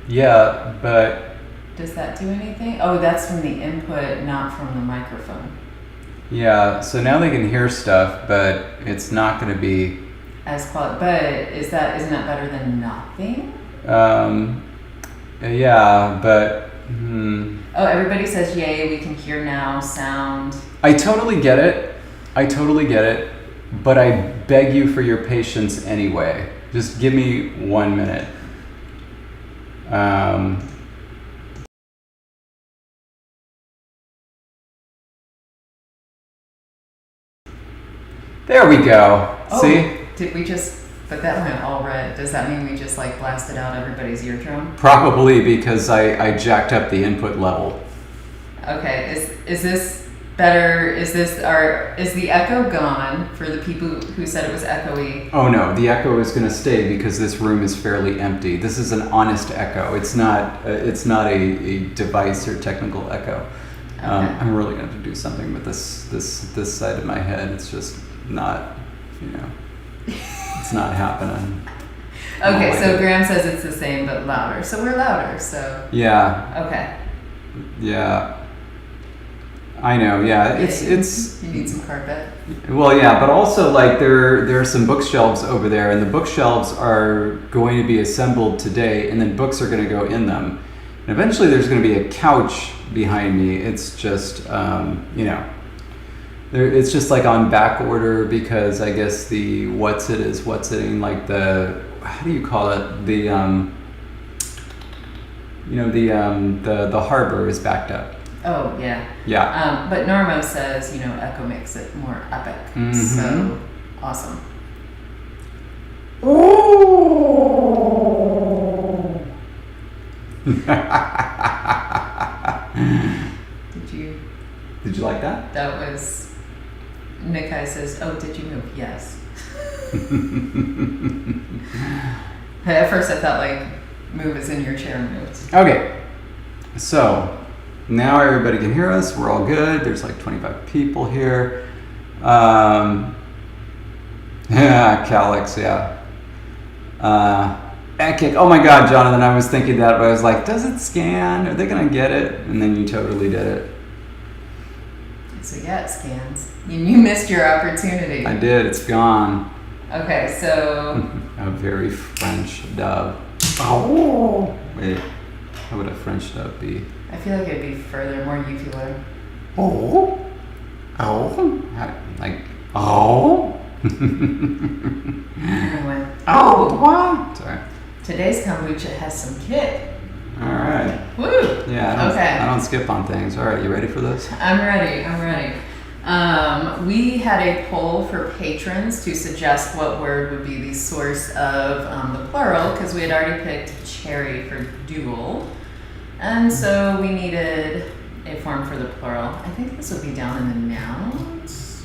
Yeah, but Does that do anything? Oh, that's from the input, not from the microphone. yeah, so now they can hear stuff, but it's not going to be. As quality, but isn't that better than nothing? Yeah, but. Oh, everybody says yay, we can hear now, sound. I totally get it. But I beg you for your patience anyway. Just give me 1 minute. There we go. Oh, see? Did we just, but that went all red. Does that mean we just like blasted out everybody's eardrum? Probably because I jacked up the input level. Okay, is this better? Is the echo gone for the people who said it was echoey? Oh no, the echo is going to stay because this room is fairly empty. This is an honest echo. It's not a device or technical echo. Okay. I'm really going to have to do something with this side of my head. It's just not, it's not happening. Okay, so Graham says it's the same but louder. So we're louder. So yeah. Okay. Yeah. I know, yeah. It's you need some carpet. Well, yeah, but also like there are some bookshelves over there, and the bookshelves are going to be assembled today, and then books are going to go in them. And eventually there's going to be a couch behind me. It's just it's just like on back order because I guess the what's it like the, how do you call it, the the harbor is backed up. Oh, yeah. Yeah. But Normo says, echo makes it more epic. Mm-hmm. So, awesome. Did you like that? That was, Nikai says, oh, did you move? Yes. At first I thought like, move as in your chair moved. Okay. So, now everybody can hear us. We're all good. There's like 25 people here. Yeah, Calix, yeah. Ekic. Oh my God, Jonathan, I was thinking that, but I was like, does it scan? Are they going to get it? And then you totally did it. So yeah, it scans. You missed your opportunity. I did. It's gone. Okay, so... A very French dub. Oh! Wait, how would a French dub be? I feel like it'd be further, more uvular. Oh. Oh. Like, oh. Anyway. Oh, what? Sorry. Today's kombucha has some kick. All right. Woo! Yeah, Okay. I don't skip on things. All right, you ready for this? I'm ready. We had a poll for patrons to suggest what word would be the source of the plural, because we had already picked cherry for dual. And so we needed a form for the plural. I think this would be down in the nouns,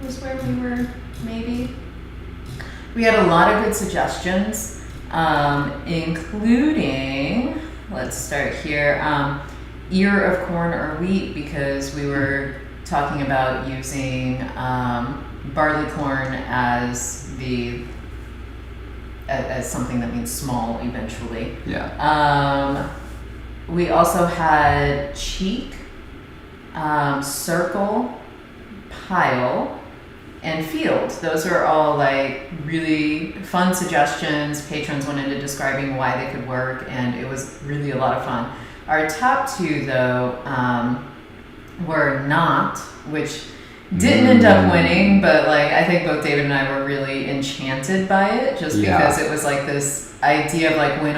was where we were, maybe. We had a lot of good suggestions, including, let's start here, ear of corn or wheat, because we were talking about using barley corn as something that means small eventually. Yeah. We also had cheek, circle, pile, and field. Those are all like really fun suggestions. Patrons went into describing why they could work, and it was really a lot of fun. Our top two, though, were not, which didn't end up winning, but like I think both David and I were really enchanted by it, just because it was like this idea of like when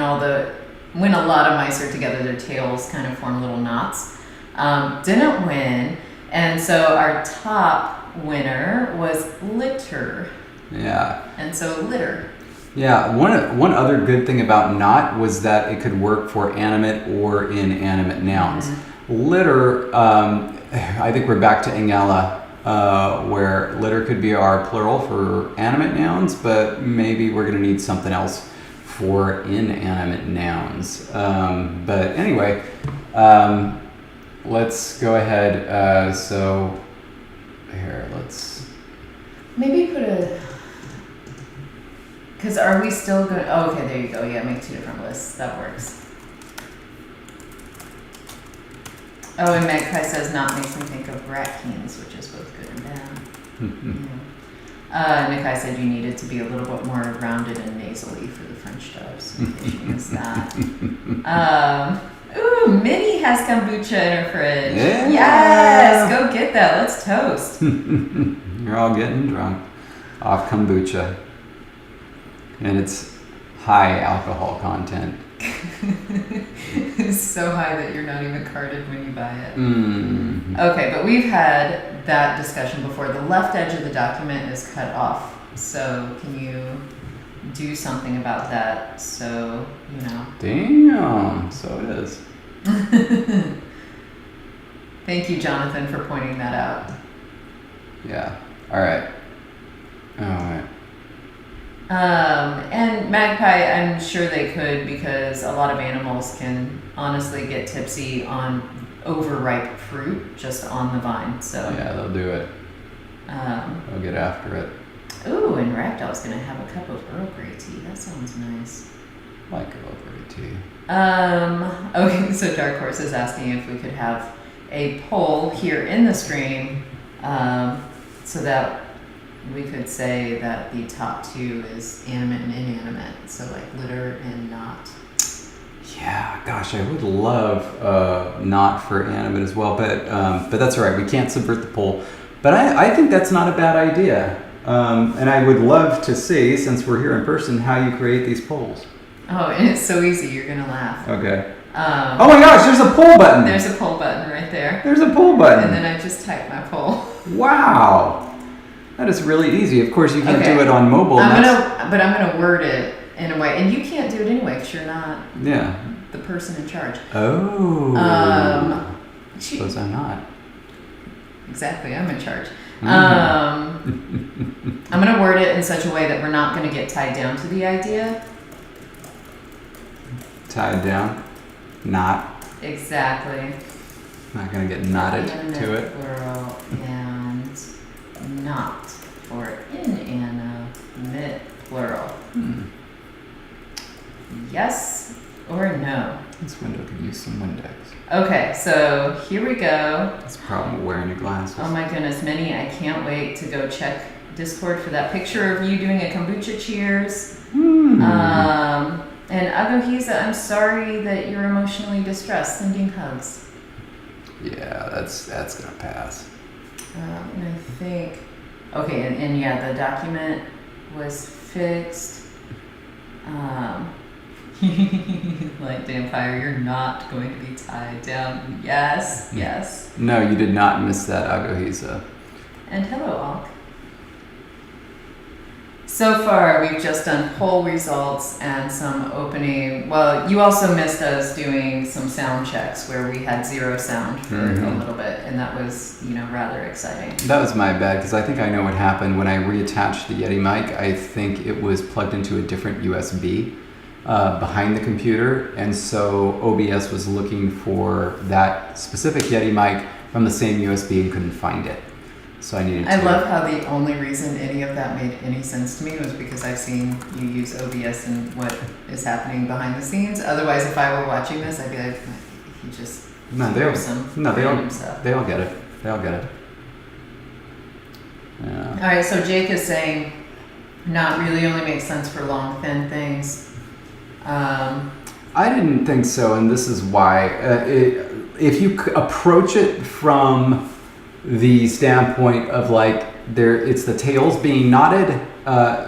a lot of mice are together, their tails kind of form little knots. Didn't win, and so our top winner was litter. Yeah. And so litter. Yeah, one other good thing about not was that it could work for animate or inanimate nouns. Mm-hmm. Litter, I think we're back to Ingala, where litter could be our plural for animate nouns, but maybe we're going to need something else for inanimate nouns. But anyway, let's go ahead. So here, let's... Maybe put a... Because are we still going? Oh, okay, there you go. Yeah, make 2 different lists. That works. Oh, and Magpie says not makes me think of raccoons, which is both good and bad. Nikai said you needed to be a little bit more rounded and nasally for the French doves. In case you missed that. Ooh, Minnie has kombucha in her fridge. Yeah. Yes, go get that. Let's toast. You're all getting drunk off kombucha. And it's high alcohol content. It's so high that you're not even carded when you buy it. Mm. Okay, but we've had that discussion before. The left edge of the document is cut off. So can you do something about that? So, you know. Damn, so it is. Thank you, Jonathan, for pointing that out. Yeah. All right. All right. And Magpie, I'm sure they could, because a lot of animals can honestly get tipsy on overripe fruit just on the vine. So Yeah, they'll do it. They'll get after it. Ooh, and Ragdoll's gonna have a cup of Earl Grey tea. That sounds nice. Like Earl Grey tea. Okay, so Dark Horse is asking if we could have a poll here in the stream, so that we could say that the top 2 is animate and inanimate. So like litter and not. Yeah, gosh, I would love not for animate as well, but that's all right. We can't subvert the poll. But I think that's not a bad idea. And I would love to see, since we're here in person, how you create these polls. Oh, and it's so easy, you're gonna laugh. Okay. Oh my gosh, there's a poll button. There's a poll button right there. There's a poll button. And then I just type my poll. Wow. That is really easy. Of course, you can't do it on mobile. I'm gonna word it in a way, and you can't do it anyway because you're not the person in charge. Oh. Suppose I'm not. Exactly, I'm in charge. Mm-hmm. I'm gonna word it in such a way that we're not gonna get tied down to the idea. Tied down? Not. Exactly. Not gonna get knotted to it. Plural and not for inanimate plural. Yes or no? This window could use some Windex. Okay, so here we go. That's a problem with wearing your glasses. Oh my goodness, Minnie, I can't wait to go check Discord for that picture of you doing a kombucha cheers. And Agohiza, I'm sorry that you're emotionally distressed. Sending hugs. Yeah, that's gonna pass. And I think, okay, and yeah, the document was fixed. Like Vampire, you're not going to be tied down. Yes, yes. No, you did not miss that, Agohiza. And hello, Alk. So far, we've just done poll results and some opening. Well, you also missed us doing some sound checks where we had 0 sound for a little bit, and that was, rather exciting. That was my bad, because I think I know what happened when I reattached the Yeti mic. I think it was plugged into a different USB behind the computer, and so OBS was looking for that specific Yeti mic from the same USB and couldn't find it. So I love how the only reason any of that made any sense to me was because I've seen you use OBS and what is happening behind the scenes. Otherwise, if I were watching this, I'd be like, he just they all get it. They all get it. Yeah. All right, so Jake is saying not really only makes sense for long, thin things. I didn't think so, and this is why. If you approach it from the standpoint of it's the tails being knotted,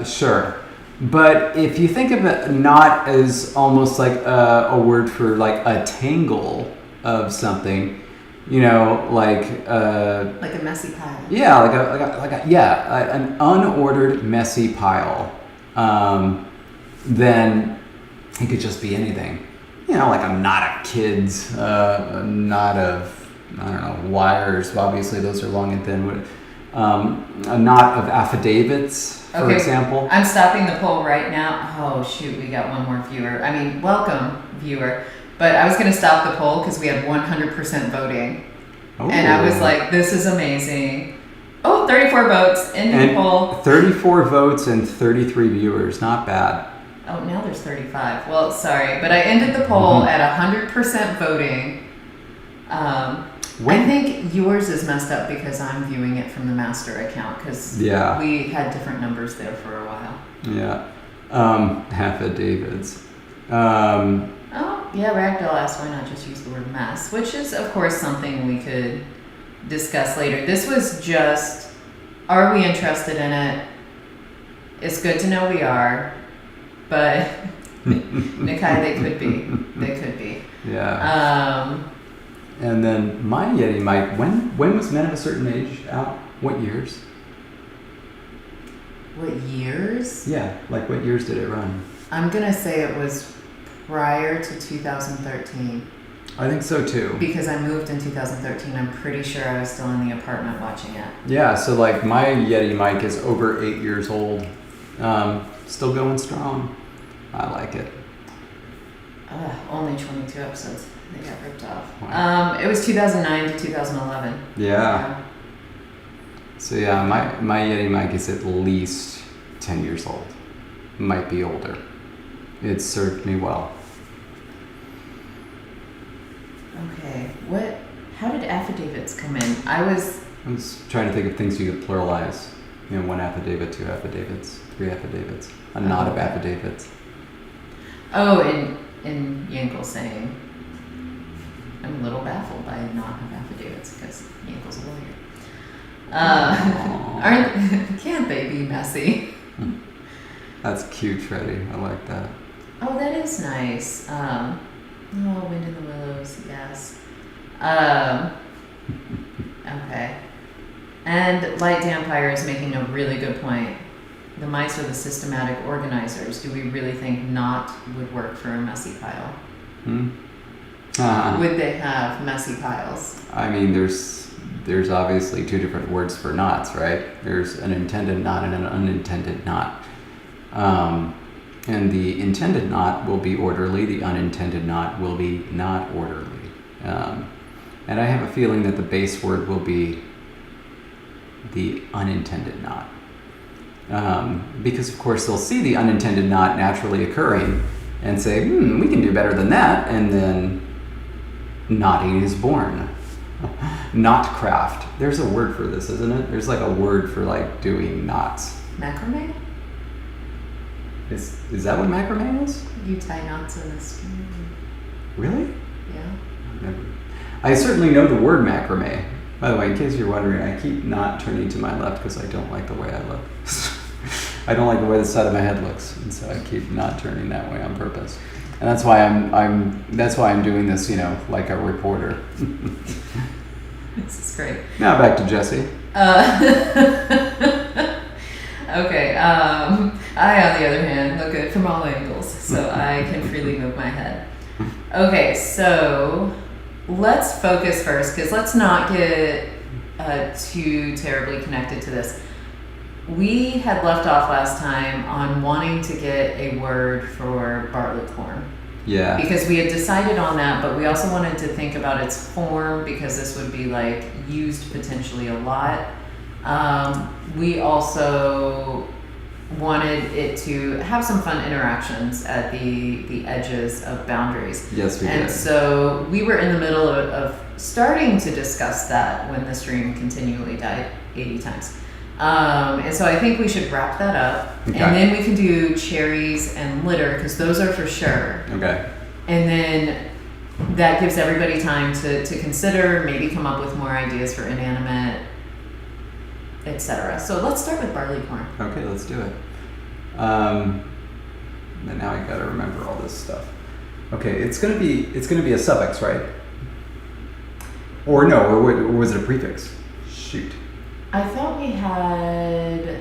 sure. But if you think of it knot as almost like a word for like a tangle of something, like a messy pile. Yeah, an unordered messy pile. Then it could just be anything. Like a knot of kids, a knot of wires. Obviously, those are long and thin. A knot of affidavits, for example. I'm stopping the poll right now. Oh, shoot, we got one more viewer. Welcome, viewer. But I was going to stop the poll because we had 100% voting. Ooh. And I was like, this is amazing. Oh, 34 votes. Ending the poll. 34 votes and 33 viewers. Not bad. Oh, now there's 35. Well, sorry, but I ended the poll at 100% voting. I think yours is messed up because I'm viewing it from the master account because we had different numbers there for a while. Yeah. Affidavits. Oh, yeah, Ragdoll asked why not just use the word mess, which is, of course, something we could discuss later. This was just, are we interested in it? It's good to know we are, but Nikai, they could be. They could be. Yeah. And then my Yeti mic, when was Men of a Certain Age out? What years? What years? Yeah, like what years did it run? I'm going to say it was prior to 2013. I think so too. Because I moved in 2013. I'm pretty sure I was still in the apartment watching it. Yeah, so like my Yeti mic is over 8 years old. Still going strong. I like it. Only 22 episodes. They got ripped off. Wow. It was 2009 to 2011. Yeah. So yeah, my Yeti mic is at least 10 years old. Might be older. It served me well. Okay. How did affidavits come in? I was trying to think of things you could pluralize. You know, 1 affidavit, 2 affidavits, 3 affidavits. A knot of affidavits. Oh, in Yankel saying, I'm a little baffled by a knot of affidavits because Yankel's a lawyer. Can't they be messy? That's cute, Freddy. I like that. Oh, that is nice. Wind in the Willows, yes. Okay. And Light Dampire is making a really good point. The mice are the systematic organizers. Do we really think not would work for a messy pile? Would they have messy piles? I mean, there's obviously 2 different words for knots, right? There's an intended knot and an unintended knot. And the intended knot will be orderly, the unintended knot will be not orderly. And I have a feeling that the base word will be the unintended knot. Because of course they'll see the unintended knot naturally occurring and say, we can do better than that, and then knotting is born. Knotcraft. There's a word for this, isn't it? There's like a word for like doing knots. Macrame? Is that what macrame is? You tie knots in a string. Really? Yeah. I certainly know the word macrame. By the way, in case you're wondering, I keep not turning to my left because I don't like the way I look. I don't like the way the side of my head looks, and so I keep not turning that way on purpose. And that's why I'm doing this, like a reporter. This is great. Now back to Jesse. Okay. I, on the other hand, look good from all angles, so I can freely move my head. Okay, so let's focus first, because let's not get too terribly connected to this. We had left off last time on wanting to get a word for barleycorn. Yeah. Because we had decided on that, but we also wanted to think about its form, because this would be like used potentially a lot. We also wanted it to have some fun interactions at the edges of boundaries. Yes, we did. And so we were in the middle of starting to discuss that when the stream continually died 80 times. And so I think we should wrap that up. Okay. And then we can do cherries and litter, because those are for sure. Okay. And then that gives everybody time to consider, maybe come up with more ideas for inanimate, etc. So let's start with barleycorn. Okay, let's do it. And now I gotta remember all this stuff. Okay, it's gonna be a suffix, right? Or no, or was it a prefix? Shoot. I thought we had...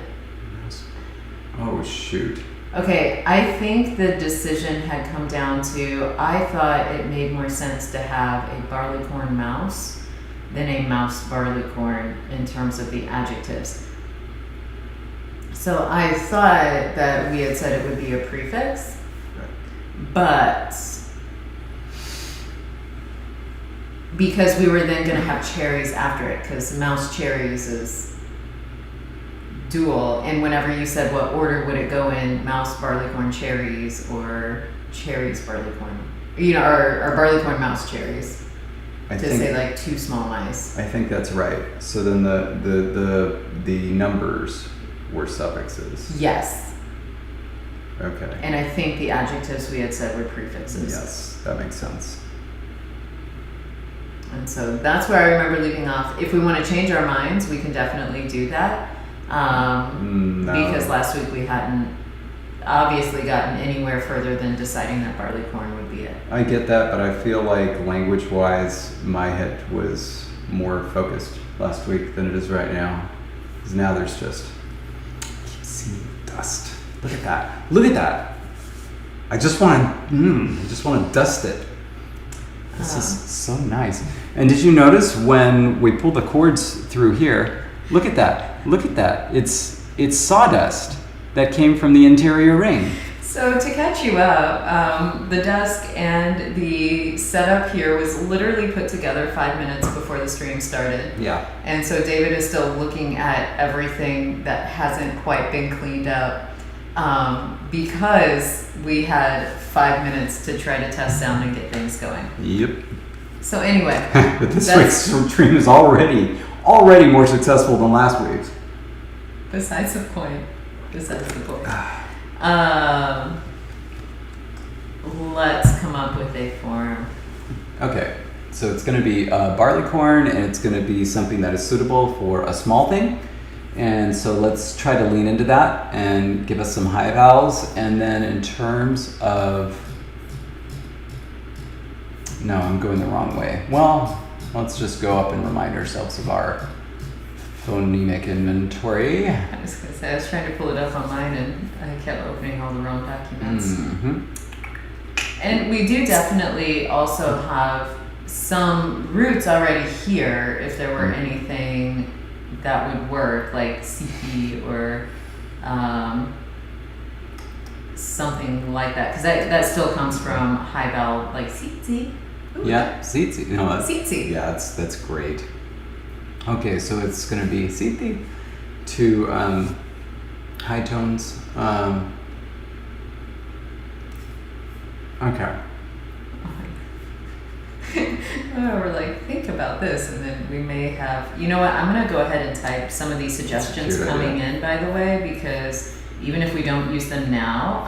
Oh, shoot. Okay, I think the decision had come down to, I thought it made more sense to have a barleycorn mouse than a mouse barleycorn in terms of the adjectives. So I thought that we had said it would be a prefix, but because we were then going to have cherries after it, because mouse cherries is dual, and whenever you said what order would it go in, mouse, barleycorn, cherries, or cherries, barleycorn, or barleycorn, mouse, cherries. Say like two small mice. I think that's right. So then the numbers were suffixes. Yes. Okay. And I think the adjectives we had said were prefixes. Yes, that makes sense. And so that's where I remember leaving off. If we want to change our minds, we can definitely do that. No. Because last week we hadn't obviously gotten anywhere further than deciding that barleycorn would be it. I get that, but I feel like language-wise, my head was more focused last week than it is right now. Because now there's just, I keep seeing dust. Look at that. Look at that. I just want to dust it. This is so nice. And did you notice when we pull the cords through here? Look at that. Look at that. It's sawdust that came from the interior ring. So to catch you up, the desk and the setup here was literally put together 5 minutes before the stream started. Yeah. And so David is still looking at everything that hasn't quite been cleaned up because we had 5 minutes to try to test sound and get things going. Yep. So anyway. But this week's stream is already more successful than last week's. Besides the point. Let's come up with a form. Okay, so it's going to be barleycorn, and it's going to be something that is suitable for a small thing. And so let's try to lean into that and give us some high vowels. And then in terms of... No, I'm going the wrong way. Well, let's just go up and remind ourselves of our phonemic inventory. I was going to say, I was trying to pull it up on mine and I kept opening all the wrong documents. Mm-hmm. And we do definitely also have some roots already here if there were anything that would work, like CP or something like that. Because that still comes from high vowel, like tsitsi. Yeah, tsitsi. No, tsitsi. Yeah, that's great. Okay, so it's going to be tsitsi to high tones. Okay. We're like, think about this, and then we may have. You know what? I'm going to go ahead and type some of these suggestions coming in, by the way, because even if we don't use them now,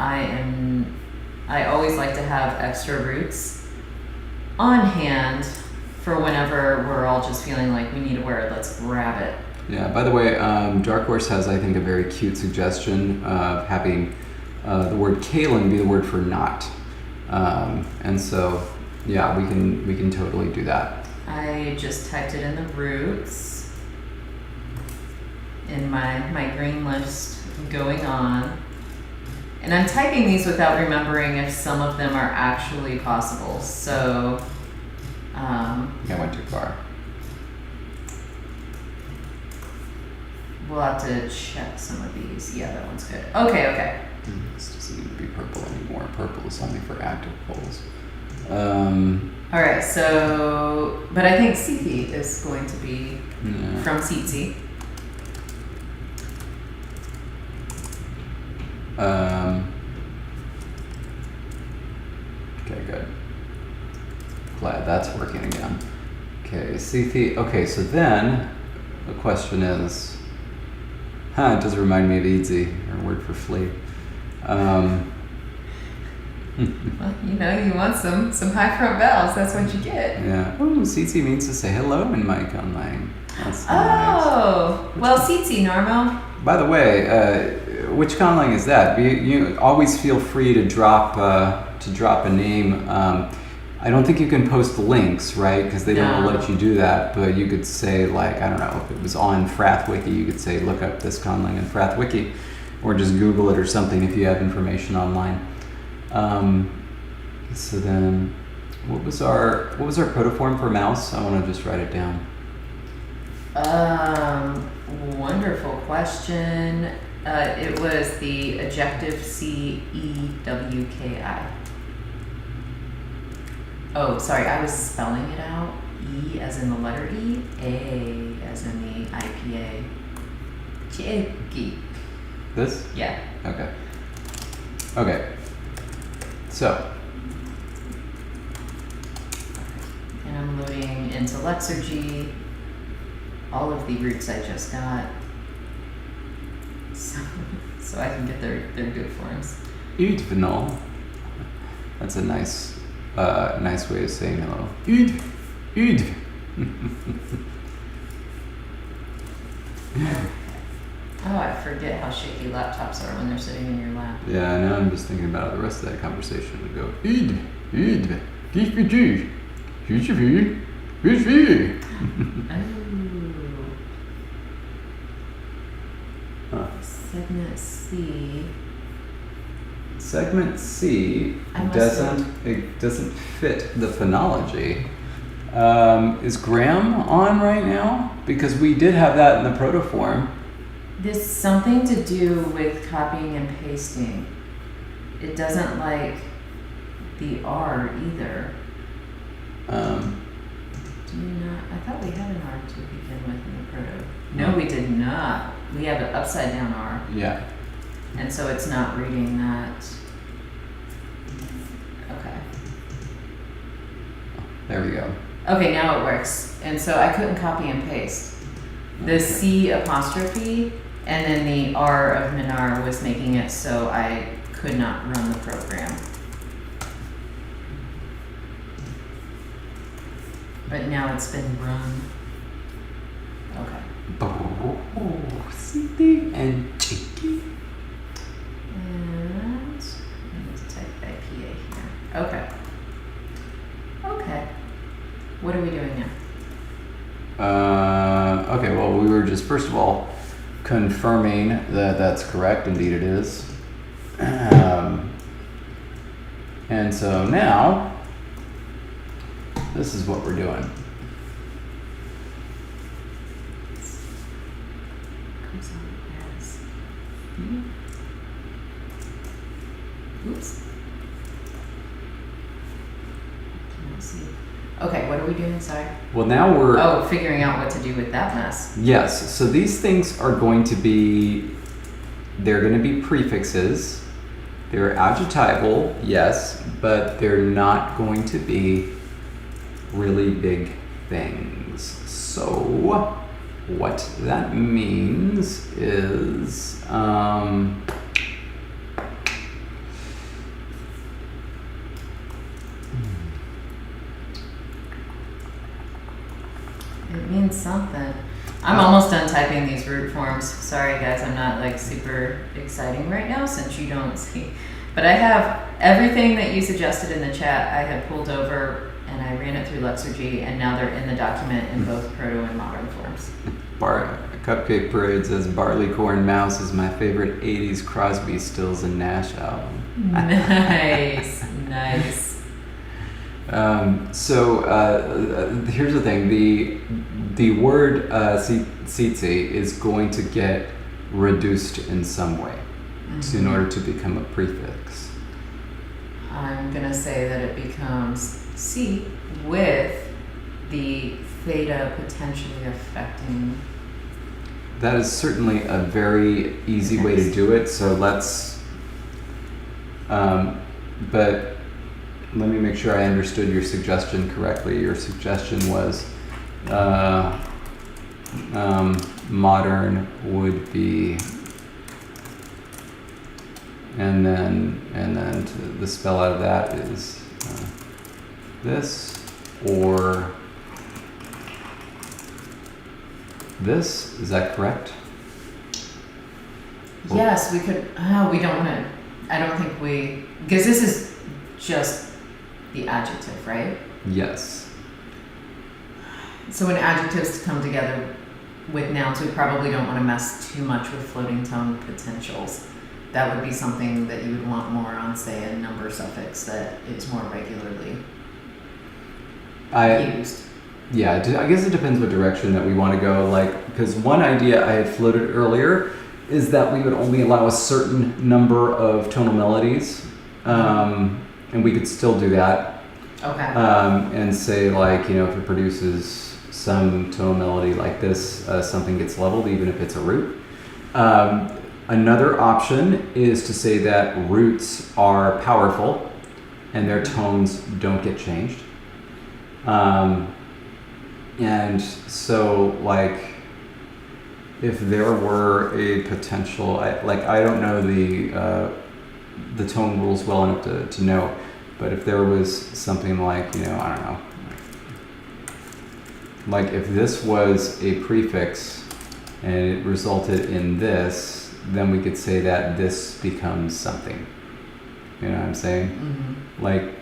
I always like to have extra roots on hand for whenever we're all just feeling like we need a word. Let's grab it. Yeah. By the way, Dark Horse has, I think, a very cute suggestion of having the word Kalen be the word for not. And so, yeah, we can totally do that. I just typed it in the roots in my green list going on. And I'm typing these without remembering if some of them are actually possible. So, I went too far. We'll have to check some of these. Yeah, that one's good. Okay. This doesn't need to be purple anymore. Purple is only for active polls. All right, so, but I think Sithi is going to be from Tsitsi. Okay, good. Glad that's working again. Okay, Sithi. Okay, so then the question is, it does remind me of Easy, or word for flea. Well, you want some high front vowels. That's what you get. Yeah. Oh, Tsitsi means to say hello in my conlang. That's nice. Well, Tsitsi, Normo. By the way, which conlang is that? You always feel free to drop a name. I don't think you can post links, right? Because they don't let you do that. But you could say, like, I don't know, if it was on FrathWiki, you could say, look up this conlang in FrathWiki, or just Google it or something if you have information online. So then, what was our protoform for mouse? I want to just write it down. Wonderful question. It was the adjective CEWKI. Oh, sorry, I was spelling it out. E as in the letter E, A as in the IPA. Kiki. This? Yeah. Okay. Okay. So. And I'm loading into Lexurgy all of the roots I just got. So I can get their good forms. Etymology. That's a nice way of saying hello. Ud. Oh, I forget how shaky laptops are when they're sitting in your lap. Yeah, now I'm just thinking about the rest of that conversation. We go Segment C. Segment C doesn't fit the phonology. Is Graham on right now? Because we did have that in the protoform. There's something to do with copying and pasting. It doesn't like the R either. Do you not? I thought we had an R to begin with in the proto. No, we did not. We have an upside down R. Yeah. And so it's not reading that. Okay. There we go. Okay, now it works. And so I couldn't copy and paste. The C apostrophe and then the R of Minar was making it so I could not run the program. But now it's been run. Okay. Sleepy and cheeky. And I need to type IPA here. Okay. Okay. What are we doing now? Okay, well, we were just, first of all, confirming that that's correct. Indeed it is. And so now, this is what we're doing. Comes out as oops. Cannot see. Okay, what are we doing? Sorry. Well, now we're... Oh, figuring out what to do with that mess. Yes, so these things are going to be... They're going to be prefixes. They're adjectival, yes, but they're not going to be really big things. So what that means is it means something. I'm almost done typing these root forms. Sorry guys, I'm not like super exciting right now since you don't see. But I have everything that you suggested in the chat. I had pulled over and I ran it through Lexurgy, and now they're in the document in both proto and modern forms. Cupcake Parade says Barleycorn Mouse is my favorite 80s Crosby, Stills and Nash album. Nice, nice. Here's the thing: the word tsitsi is going to get reduced in some way in order to become a prefix. I'm gonna say that it becomes C with the theta potentially affecting. That is certainly a very easy way to do it. So let's. But let me make sure I understood your suggestion correctly. Your suggestion was modern would be, and then the spell out of that is this or this. Is that correct? Yes, we could. We don't want to. I don't think we, because this is just the adjective, right? Yes. So when adjectives come together with nouns, we probably don't want to mess too much with floating tone potentials. That would be something that you would want more on, say, a number suffix that is more regularly used. Yeah, I guess it depends what direction that we want to go. Like, because one idea I had floated earlier is that we would only allow a certain number of tonal melodies, and we could still do that. Okay. And say, like, you know, if it produces some tonal melody like this, something gets leveled, even if it's a root. Another option is to say that roots are powerful and their tones don't get changed. And so, like, if there were a potential, I don't know the tone rules well enough to know, but if there was something like, I don't know, like if this was a prefix and it resulted in this, then we could say that this becomes something. You know what I'm saying? Mm-hmm. Like,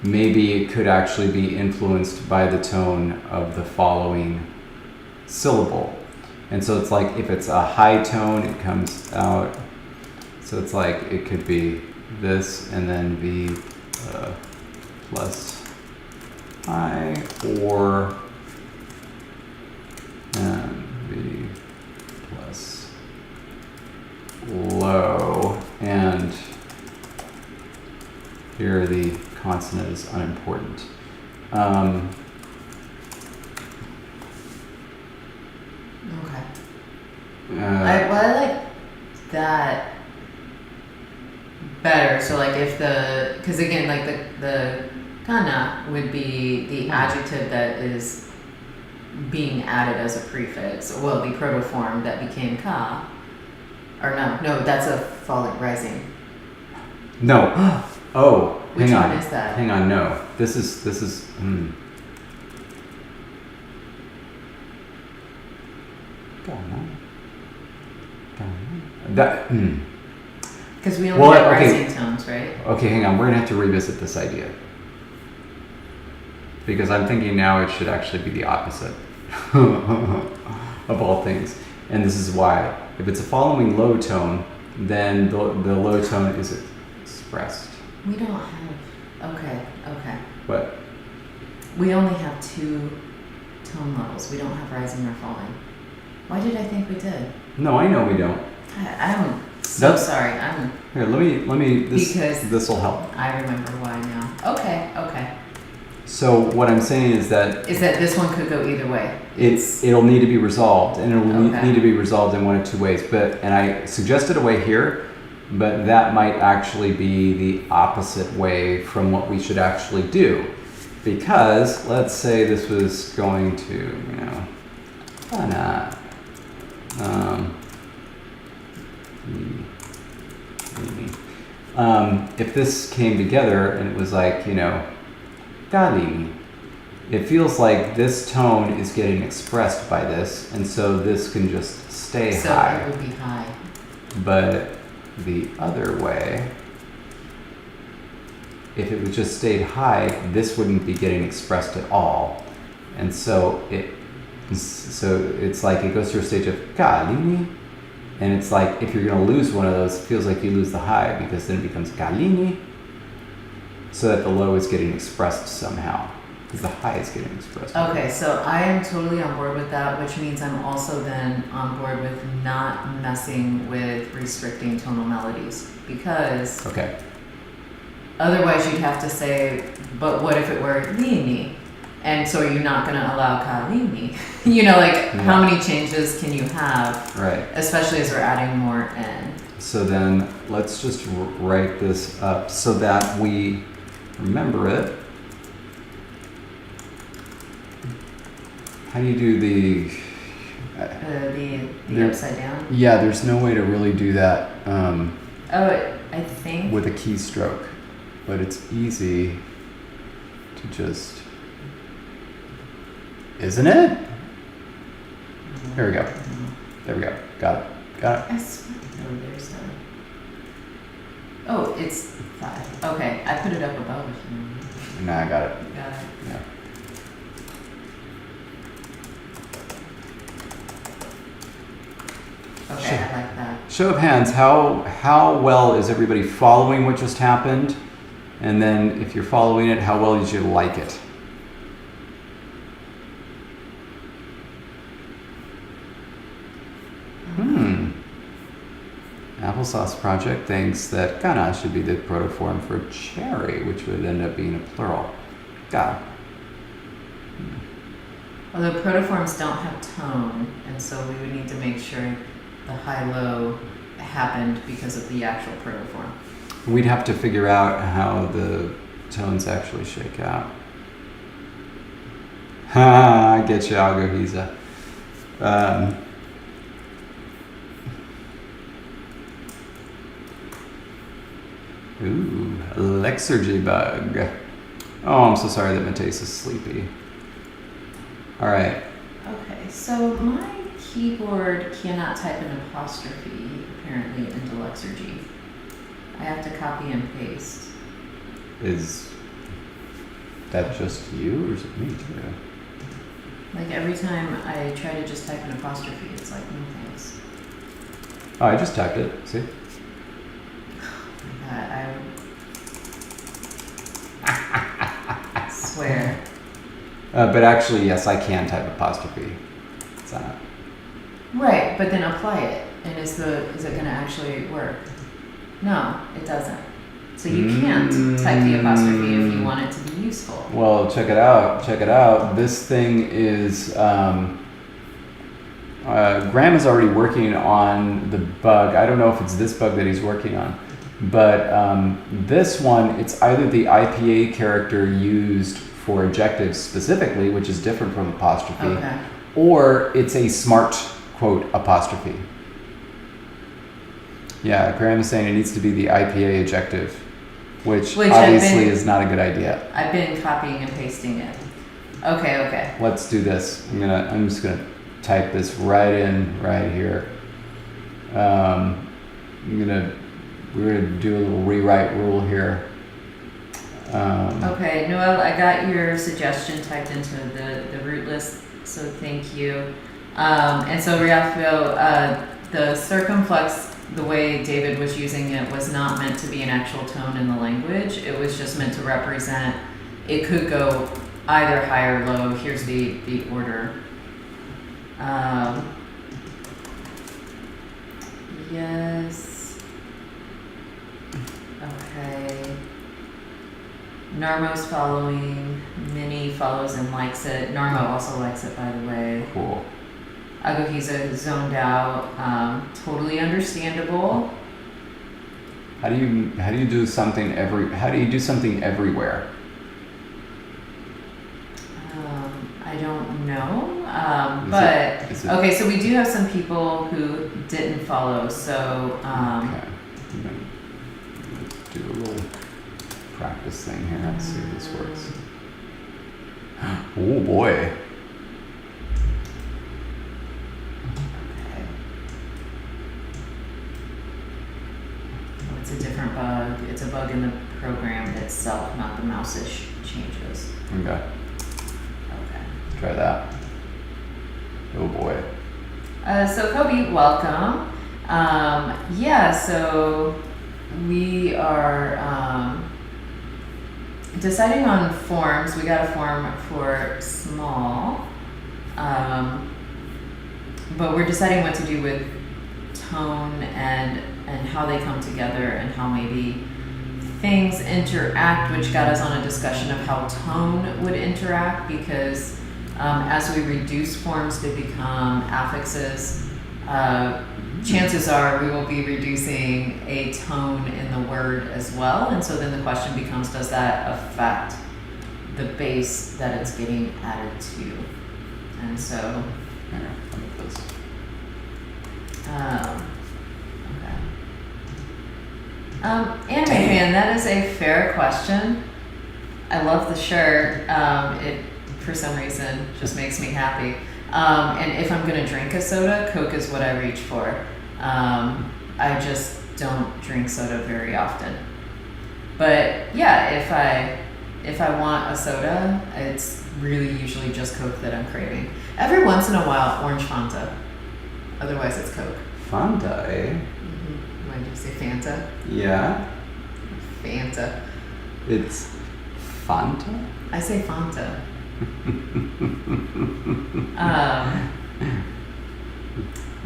maybe it could actually be influenced by the tone of the following syllable. And so it's like, if it's a high tone, it comes out. So it's like, it could be this and then V plus high, or V plus low. And here the consonant is unimportant. Okay. I like that better. So like if because again, like the kana would be the adjective that is being added as a prefix. Well, the protoform that became ka. Or no, that's a falling rising. No. Oh, which hang one on. is that? Hang on, no. This is That. Because we only have okay. rising tones, right? Okay, hang on. We're gonna have to revisit this idea, because I'm thinking now it should actually be the opposite of all things, and this is why. If it's a following low tone, then the low tone is expressed. We don't have. Okay. What? We only have 2 tone levels. We don't have rising or falling. Why did I think we did? No, I know we don't. I'm so sorry. Here, let me. Because this will help. I remember why now. Okay. So what I'm saying is that this one could go either way. It'll need to be resolved, and it'll Okay. need to be resolved in one of 2 ways. And I suggested a way here, but that might actually be the opposite way from what we should actually do, because let's say this was going to, if this came together and it was like, Galini, it feels like this tone is getting expressed by this, and so this can just stay so high. So it would be high. But the other way, if it was just stayed high, this wouldn't be getting expressed at all. And so it's like it goes through a stage of Galini, and it's like if you're going to lose one of those, it feels like you lose the high, because then it becomes Galini, so that the low is getting expressed somehow, because the high is getting expressed. Okay, so I am totally on board with that, which means I'm also then on board with not messing with restricting tonal melodies, because otherwise you'd have to say, but what if it were lini? And so are you not going to allow kalini? How many changes can you have? Right. Especially as we're adding more n. So then let's just write this up so that we remember it. How do you do the upside down? Yeah, there's no way to really do that I think with a keystroke, but it's easy to just, isn't it? Here we go. There we go. Got it. I swear there's a... Oh, it's 5. Okay, I put it up above. Nah, I got it. Got it. Yeah. Okay, I like that. Show of hands, how well is everybody following what just happened? And then if you're following it, how well did you like it? Applesauce Project thinks that kana should be the protoform for cherry, which would end up being a plural. Ga. Although protoforms don't have tone, and so we would need to make sure the high-low happened because of the actual protoform. We'd have to figure out how the tones actually shake out. Ha! I get you, Algohiza. Ooh, Lexurgy bug. Oh, I'm so sorry that Mateus is sleepy. All right. Okay, so my keyboard cannot type an apostrophe, apparently, into Lexurgy. I have to copy and paste. Is that just you, or is it me too? Like every time I try to just type an apostrophe, it's like, no thanks. Oh, I just typed it. See? Oh my God, I swear. But actually, yes, I can type apostrophe. It's not. Right, but then apply it, and is it going to actually work? No, it doesn't. So you can't type the apostrophe if you want it to be useful. Well, check it out. Check it out. This thing is. Graham is already working on the bug. I don't know if it's this bug that he's working on, but this one, it's either the IPA character used for ejectives specifically, which is different from apostrophe, Okay. or it's a smart quote apostrophe. Yeah, Graham is saying it needs to be the IPA ejective, which obviously is not a good idea. I've been copying and pasting it. Okay. Let's do this. I'm just gonna type this right here. We're gonna do a little rewrite rule here. Okay, Noel, I got your suggestion typed into the root list, so thank you. And so Riafio, the circumflex, the way David was using it, was not meant to be an actual tone in the language. It was just meant to represent, it could go either high or low. Here's the order. Yes. Okay. Narmo's following. Minnie follows and likes it. Narmo also likes it, by the way. Cool. Agohiza zoned out. Totally understandable. How do you do something everywhere? I don't know. Okay, so we do have some people who didn't follow. So Okay. I'm gonna do a little practice thing here. Let's see if this works. Oh boy. Okay. Oh, it's a different bug. It's a bug in the program itself, not the mouse-ish changes. Okay. Okay. Try that. Oh boy. So Kobe, welcome. So we are deciding on forms. We got a form for small, but we're deciding what to do with tone and how they come together and how maybe things interact, which got us on a discussion of how tone would interact, because as we reduce forms to become affixes, chances are we will be reducing a tone in the word as well. And so then the question becomes, does that affect the base that it's getting added to? And so, Here, let me put this. Anime fan, that is a fair question. I love the shirt. It, for some reason, just makes me happy. And if I'm gonna drink a soda, Coke is what I reach for. I just don't drink soda very often. But yeah, if I want a soda, it's really usually just Coke that I'm craving. Every once in a while, orange Fanta. Otherwise, it's Coke. Fanta, eh? Why did you say Fanta? Yeah. Fanta. It's Fanta? I say Fanta.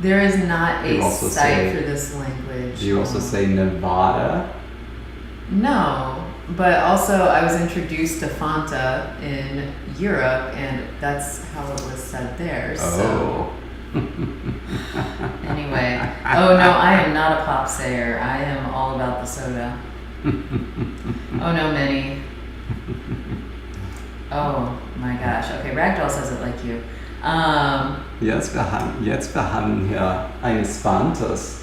There is not a site for this language. Do you also say Nevada? No, but also I was introduced to Fanta in Europe, and that's how it was said there. So Oh. anyway, Oh no, I am not a pop sayer. I am all about the soda. Oh no, Minnie. Oh my gosh. Okay, Ragdoll says it like you. Jetzt wir haben hier eines Fantas.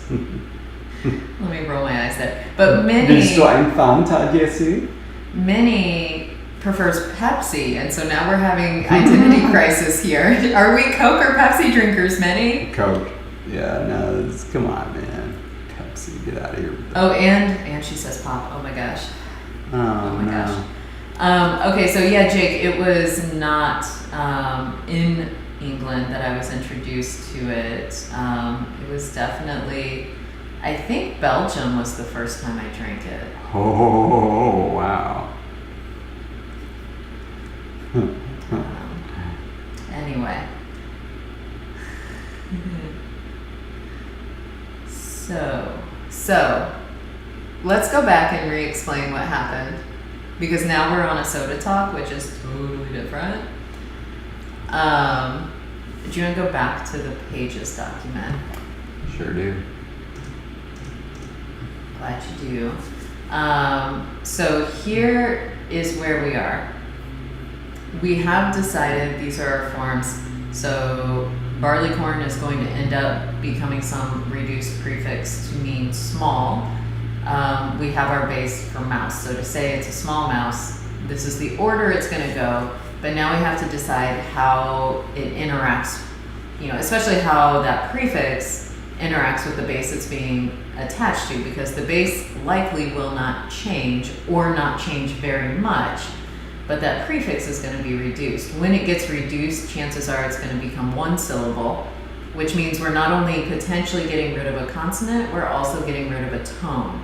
Let me roll my eyes there. But Minnie. Bist du ein Fanta, Jessie? Minnie prefers Pepsi, and so now we're having identity crisis here. Are we Coke or Pepsi drinkers, Minnie? Coke. Yeah, no, come on, man. Pepsi, get out of here. Oh, and she says pop. Oh my gosh. Oh my no. gosh. Okay, so yeah, Jake, it was not in England that I was introduced to it. It was definitely, I think Belgium was the first time I drank it. Oh, wow. Anyway. So, let's go back and re-explain what happened. Because now we're on a soda talk, which is totally different. Do you want to go back to the Pages document? Sure do. Glad you do. So here is where we are. We have decided these are our forms. So barleycorn is going to end up becoming some reduced prefix to mean small. We have our base for mouse. So to say it's a small mouse, this is the order it's going to go. But now we have to decide how it interacts, especially how that prefix interacts with the base it's being attached to, because the base likely will not change or not change very much, but that prefix is going to be reduced. When it gets reduced, chances are it's going to become one syllable, which means we're not only potentially getting rid of a consonant, we're also getting rid of a tone.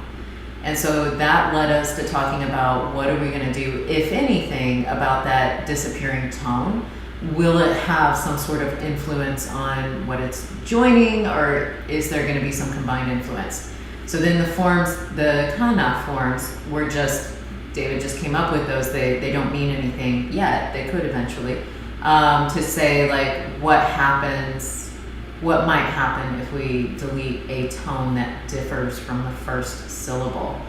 And so that led us to talking about what are we going to do, if anything, about that disappearing tone. Will it have some sort of influence on what it's joining, or is there going to be some combined influence? So then the forms, the kana forms, were David just came up with those. They don't mean anything yet. They could eventually. To say like what might happen if we delete a tone that differs from the first syllable.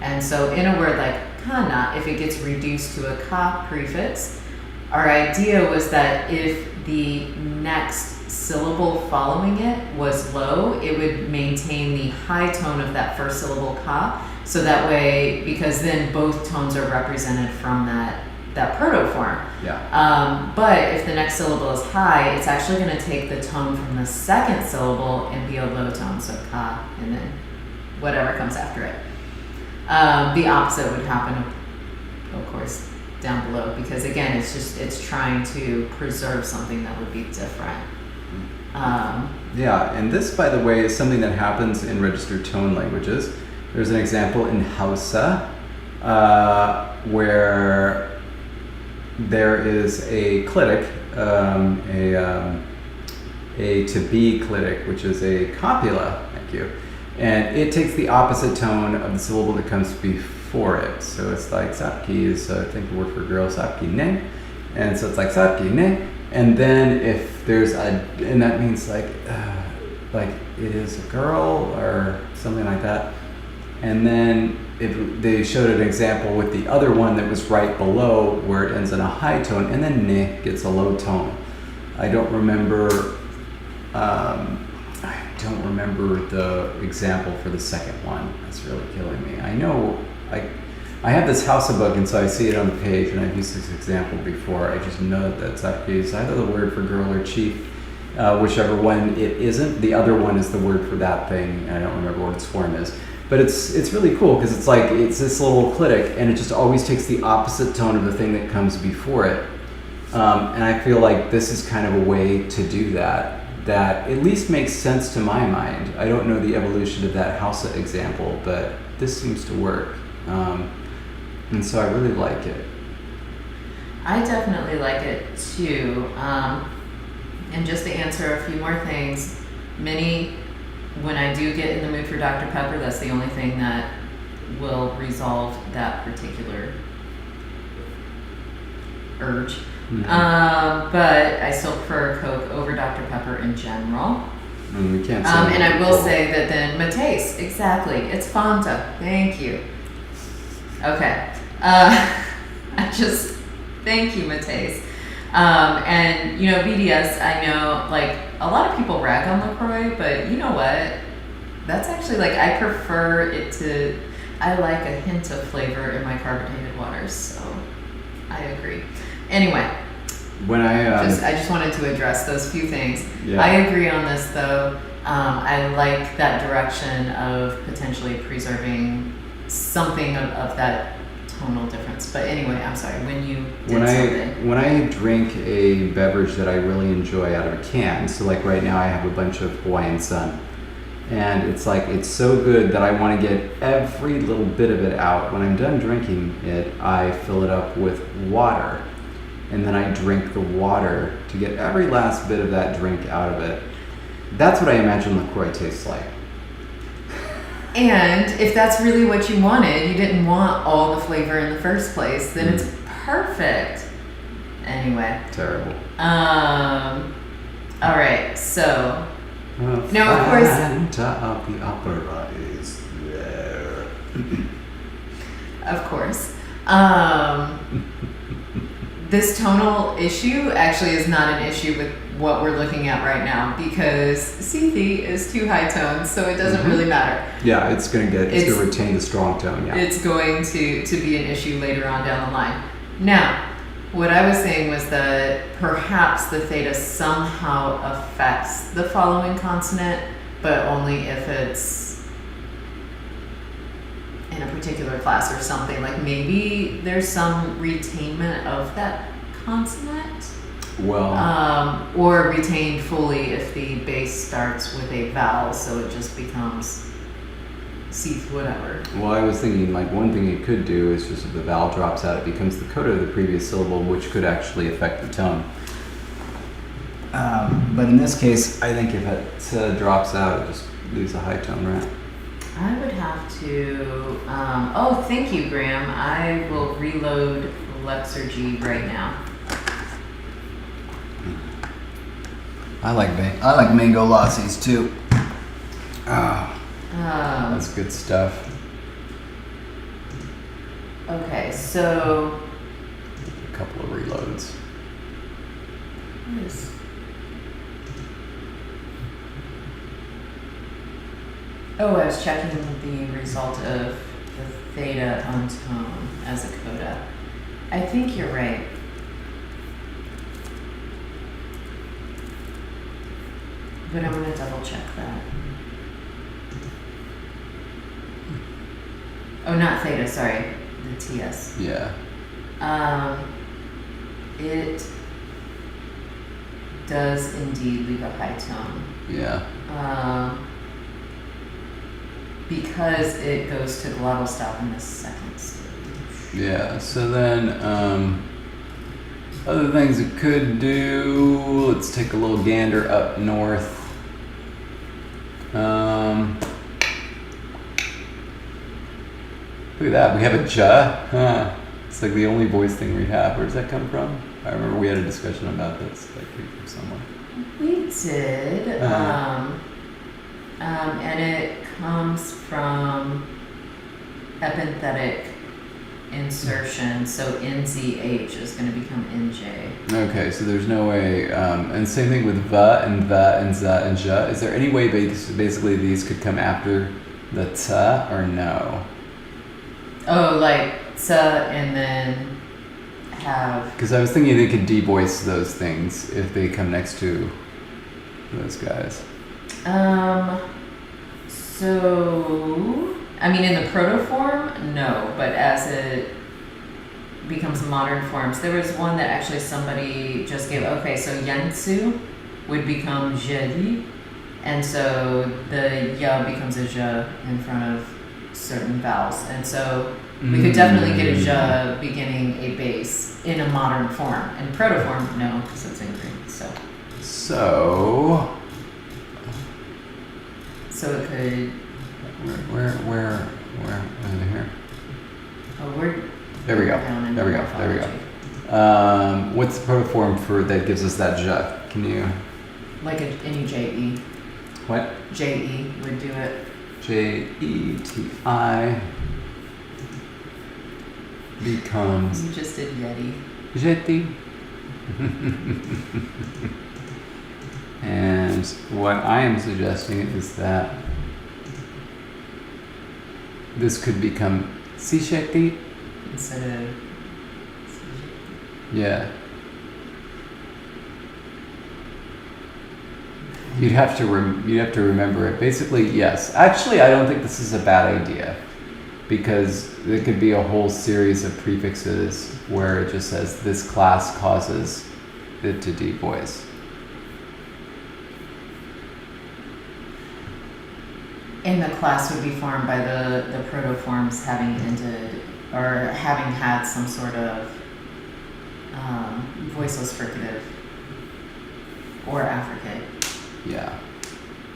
And so in a word like kana, if it gets reduced to a ka prefix, our idea was that if the next syllable following it was low, it would maintain the high tone of that first syllable ka. So that way, because then both tones are represented from that protoform. Yeah. But if the next syllable is high, it's actually going to take the tone from the second syllable and be a low tone, so ka, and then whatever comes after it. The opposite would happen, of course, down below, because again, it's trying to preserve something that would be different. Yeah, and this, by the way, is something that happens in registered tone languages. There's an example in Hausa where there is a clitic, a to be clitic, which is a copula, thank you, and it takes the opposite tone of the syllable that comes before it. So it's like sapki is, I think, the word for girl, sapki ne, and so it's like sapki ne, and then if there's and that means like it is a girl or something like that. And then if they showed an example with the other one that was right below where it ends in a high tone, and then ne gets a low tone. I don't remember the example for the second one. That's really killing me. I know I have this Hausa book, and so I see it on the page, and I've used this example before. I just know that sapki is either the word for girl or chief, whichever one it isn't. The other one is the word for that thing. I don't remember what its form is. But it's really cool because it's this little clitic, and it just always takes the opposite tone of the thing that comes before it. And I feel like this is kind of a way to do that at least makes sense to my mind. I don't know the evolution of that Hausa example, but this seems to work. And so I really like it. I definitely like it too. And just to answer a few more things, when I do get in the mood for Dr. Pepper, that's the only thing that will resolve that particular urge. Mm-hmm. But I still prefer Coke over Dr. Pepper in general. We can't say And I will multiple. say that then Mateis, exactly. It's Fanta. Thank you. Okay. Thank you, Mateis. And, BDS, I know, like, a lot of people rag on LaCroix, but you know what? That's actually, like, I prefer it to, I like a hint of flavor in my carbonated waters, so I agree. Anyway. When I just wanted to address those few things. Yeah. I agree on this, though. I like that direction of potentially preserving something of that tonal difference. But anyway, I'm sorry. When I drink a beverage that I really enjoy out of a can, so like right now I have a bunch of Hawaiian Sun, and it's like it's so good that I want to get every little bit of it out. When I'm done drinking it, I fill it up with water. And then I drink the water to get every last bit of that drink out of it. That's what I imagine LaCroix tastes like. And if that's really what you wanted, you didn't want all the flavor in the first place, then it's perfect. Anyway. Terrible. All right, so now of course Fanta of the opera is there. Of course. This tonal issue actually is not an issue with what we're looking at right now because Cithi is too high toned, so it doesn't really matter. Yeah, it's gonna retain the strong tone. Yeah, it's going to be an issue later on down the line. Now, what I was saying was that perhaps the theta somehow affects the following consonant, but only if it's in a particular class or something. Like maybe there's some retainment of that consonant. Well, or retained fully if the base starts with a vowel, so it just becomes Cth whatever. Well, I was thinking like one thing it could do is just if the vowel drops out, it becomes the coda of the previous syllable, which could actually affect the tone. But in this case, I think if it drops out, it just leaves a high tone, right? I would have to. Thank you, Graham. I will reload Lexurgy right now. I like mango lassies too. That's good stuff. Okay, so A couple of reloads. Yes. Oh, I was checking the result of the theta on tone as a coda. I think you're right. But I'm going to double check that. Oh, not theta, sorry. The TS. Yeah. It does indeed leave a high tone. Yeah. Because it goes to glottal stop in the second stage. Yeah, so then other things it could do, let's take a little gander up north. Look at that, we have a ja. Huh. It's like the only voice thing we have. Where does that come from? I remember we had a discussion about this, like from someone. We did. And it comes from epenthetic insertion, so NZH is going to become NJ. Okay, so there's no way, and same thing with va and za and ja. Is there any way basically these could come after the ta or no? Oh, like ta and then have... Because I was thinking they could devoice those things if they come next to those guys. So, I mean, in the proto-form, no, but as it becomes modern forms, there was one that actually somebody just gave, okay, so Yansu would become Jeli, and so the Ya becomes a Ja in front of certain vowels, and so we could definitely get a Ja beginning a base in a modern form. In proto-form, no, because it's in Greek, so. So it could. Where here? Oh, there we go. What's the protoform for that gives us that ja? Can you? Like any JE. What? J-E would do it. J-E-T-I becomes You just did Yeti. Jeti. And what I am suggesting is that this could become Sisheti. Instead of... Yeah. You'd have to remember it. Basically, yes. Actually, I don't think this is a bad idea, because there could be a whole series of prefixes where it just says this class causes it to devoice. And the class would be formed by the protoforms having ended or having had some sort of voiceless fricative or affricate. Yeah.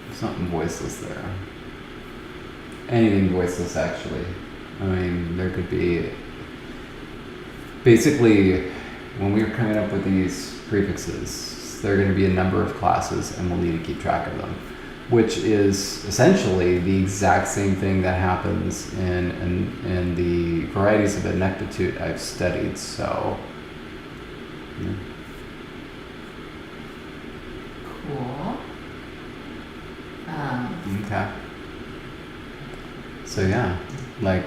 There's nothing voiceless there. Anything voiceless, actually. I mean, there could be... Basically, when we were coming up with these prefixes, there are going to be a number of classes, and we'll need to keep track of them, which is essentially the exact same thing that happens in the varieties of ineptitude I've studied. So, yeah. Cool. Okay. So yeah, like,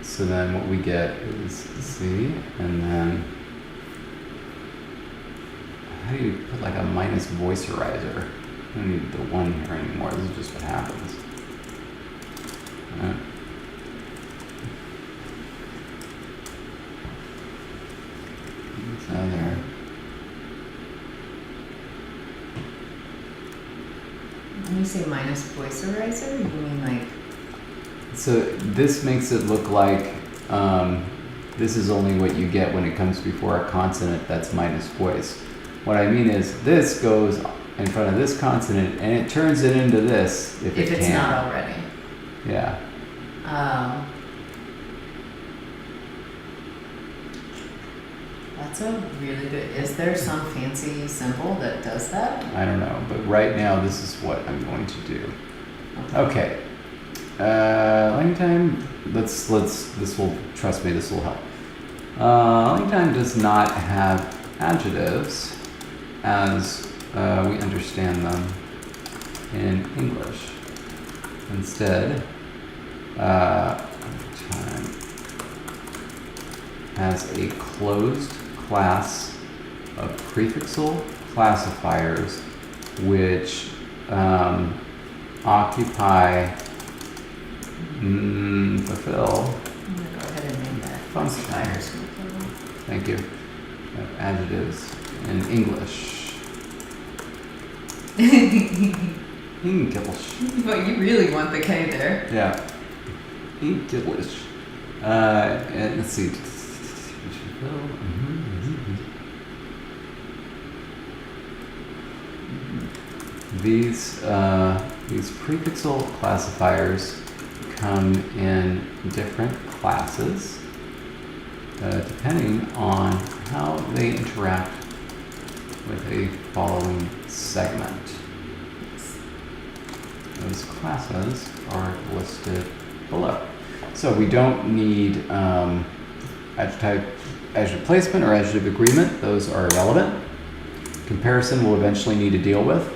so then what we get is C, and then how do you put like a minus voicerizer? I don't need the one here anymore. This is just what happens. Alright. So there. When you say minus voicerizer, you mean like... So this makes it look like this is only what you get when it comes before a consonant that's minus voice. What I mean is this goes in front of this consonant and it turns it into this if it it's can. not already. Yeah. That's a really good... Is there some fancy symbol that does that? I don't know, but right now this is what I'm going to do. Okay. LangTime, this will, trust me, this will help. LangTime does not have adjectives as we understand them in English. Instead, LangTime has a closed class of prefixal classifiers which occupy, fulfill. I'm going to go ahead and name that. Classifiers. Thank you. Adjectives in English. English. But you really want the K there. Yeah. English. And let's see. These prefixal classifiers come in different classes depending on how they interact with a following segment. Those classes are listed below. So we don't need adjective placement or adjective agreement. Those are irrelevant. Comparison we'll eventually need to deal with.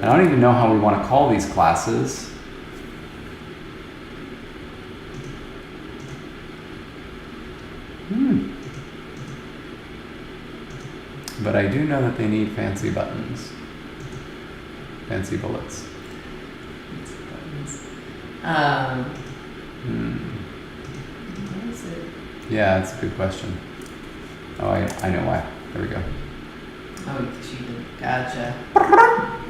I don't even know how we want to call these classes. But I do know that they need fancy buttons. Fancy bullets. What is it? Yeah, that's a good question. Oh, I know why. There we go. Oh, because you did. Gotcha.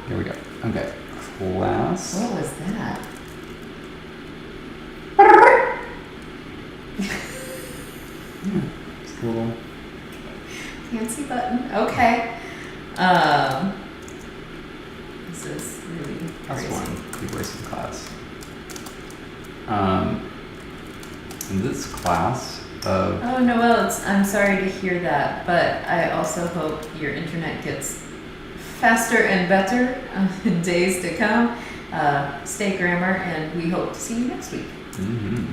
Here we go. Okay. Class. What was that? Just a little. Fancy button. Okay. This is really That's crazy. one. Devoicing class. In this class of... Oh, Noelle, I'm sorry to hear that, but I also hope your internet gets faster and better in days to come. Stay grammar, and we hope to see you next week. Mm-hmm.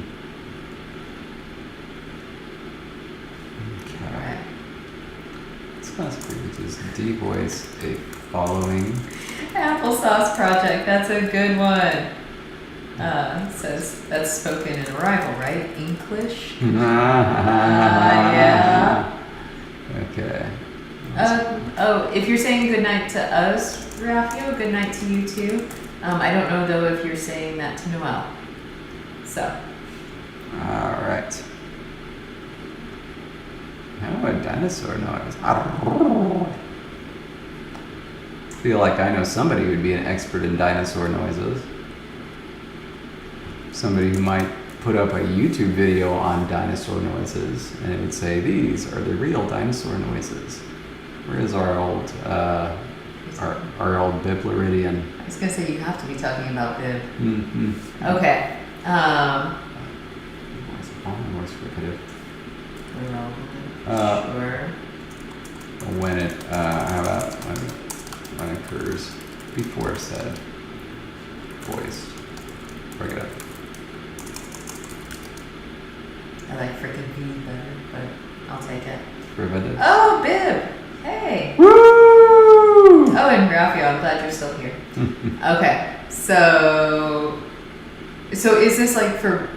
All right. That's pretty good. Is devoice a following? Applesauce project. That's a good one. Says that's spoken in arrival, right? English. Yeah. Okay. If you're saying good night to us, Raphael, good night to you too. I don't know though if you're saying that to Noel. So. All right. How do a dinosaur noise? I feel like I know somebody who would be an expert in dinosaur noises. Somebody who might put up a YouTube video on dinosaur noises, and it would say, "These are the real dinosaur noises." Where is our old Biblaridian? I was gonna say you have to be talking about Bib. Mm-hmm. Okay. Voice fricative. Sure. When it how about when it occurs before said voice fricative. I like frickin' B better, but I'll take it. Fricative. Oh, Bib! Hey! Woo! Oh, and Raphael, I'm glad you're still here. Okay, so is this like for...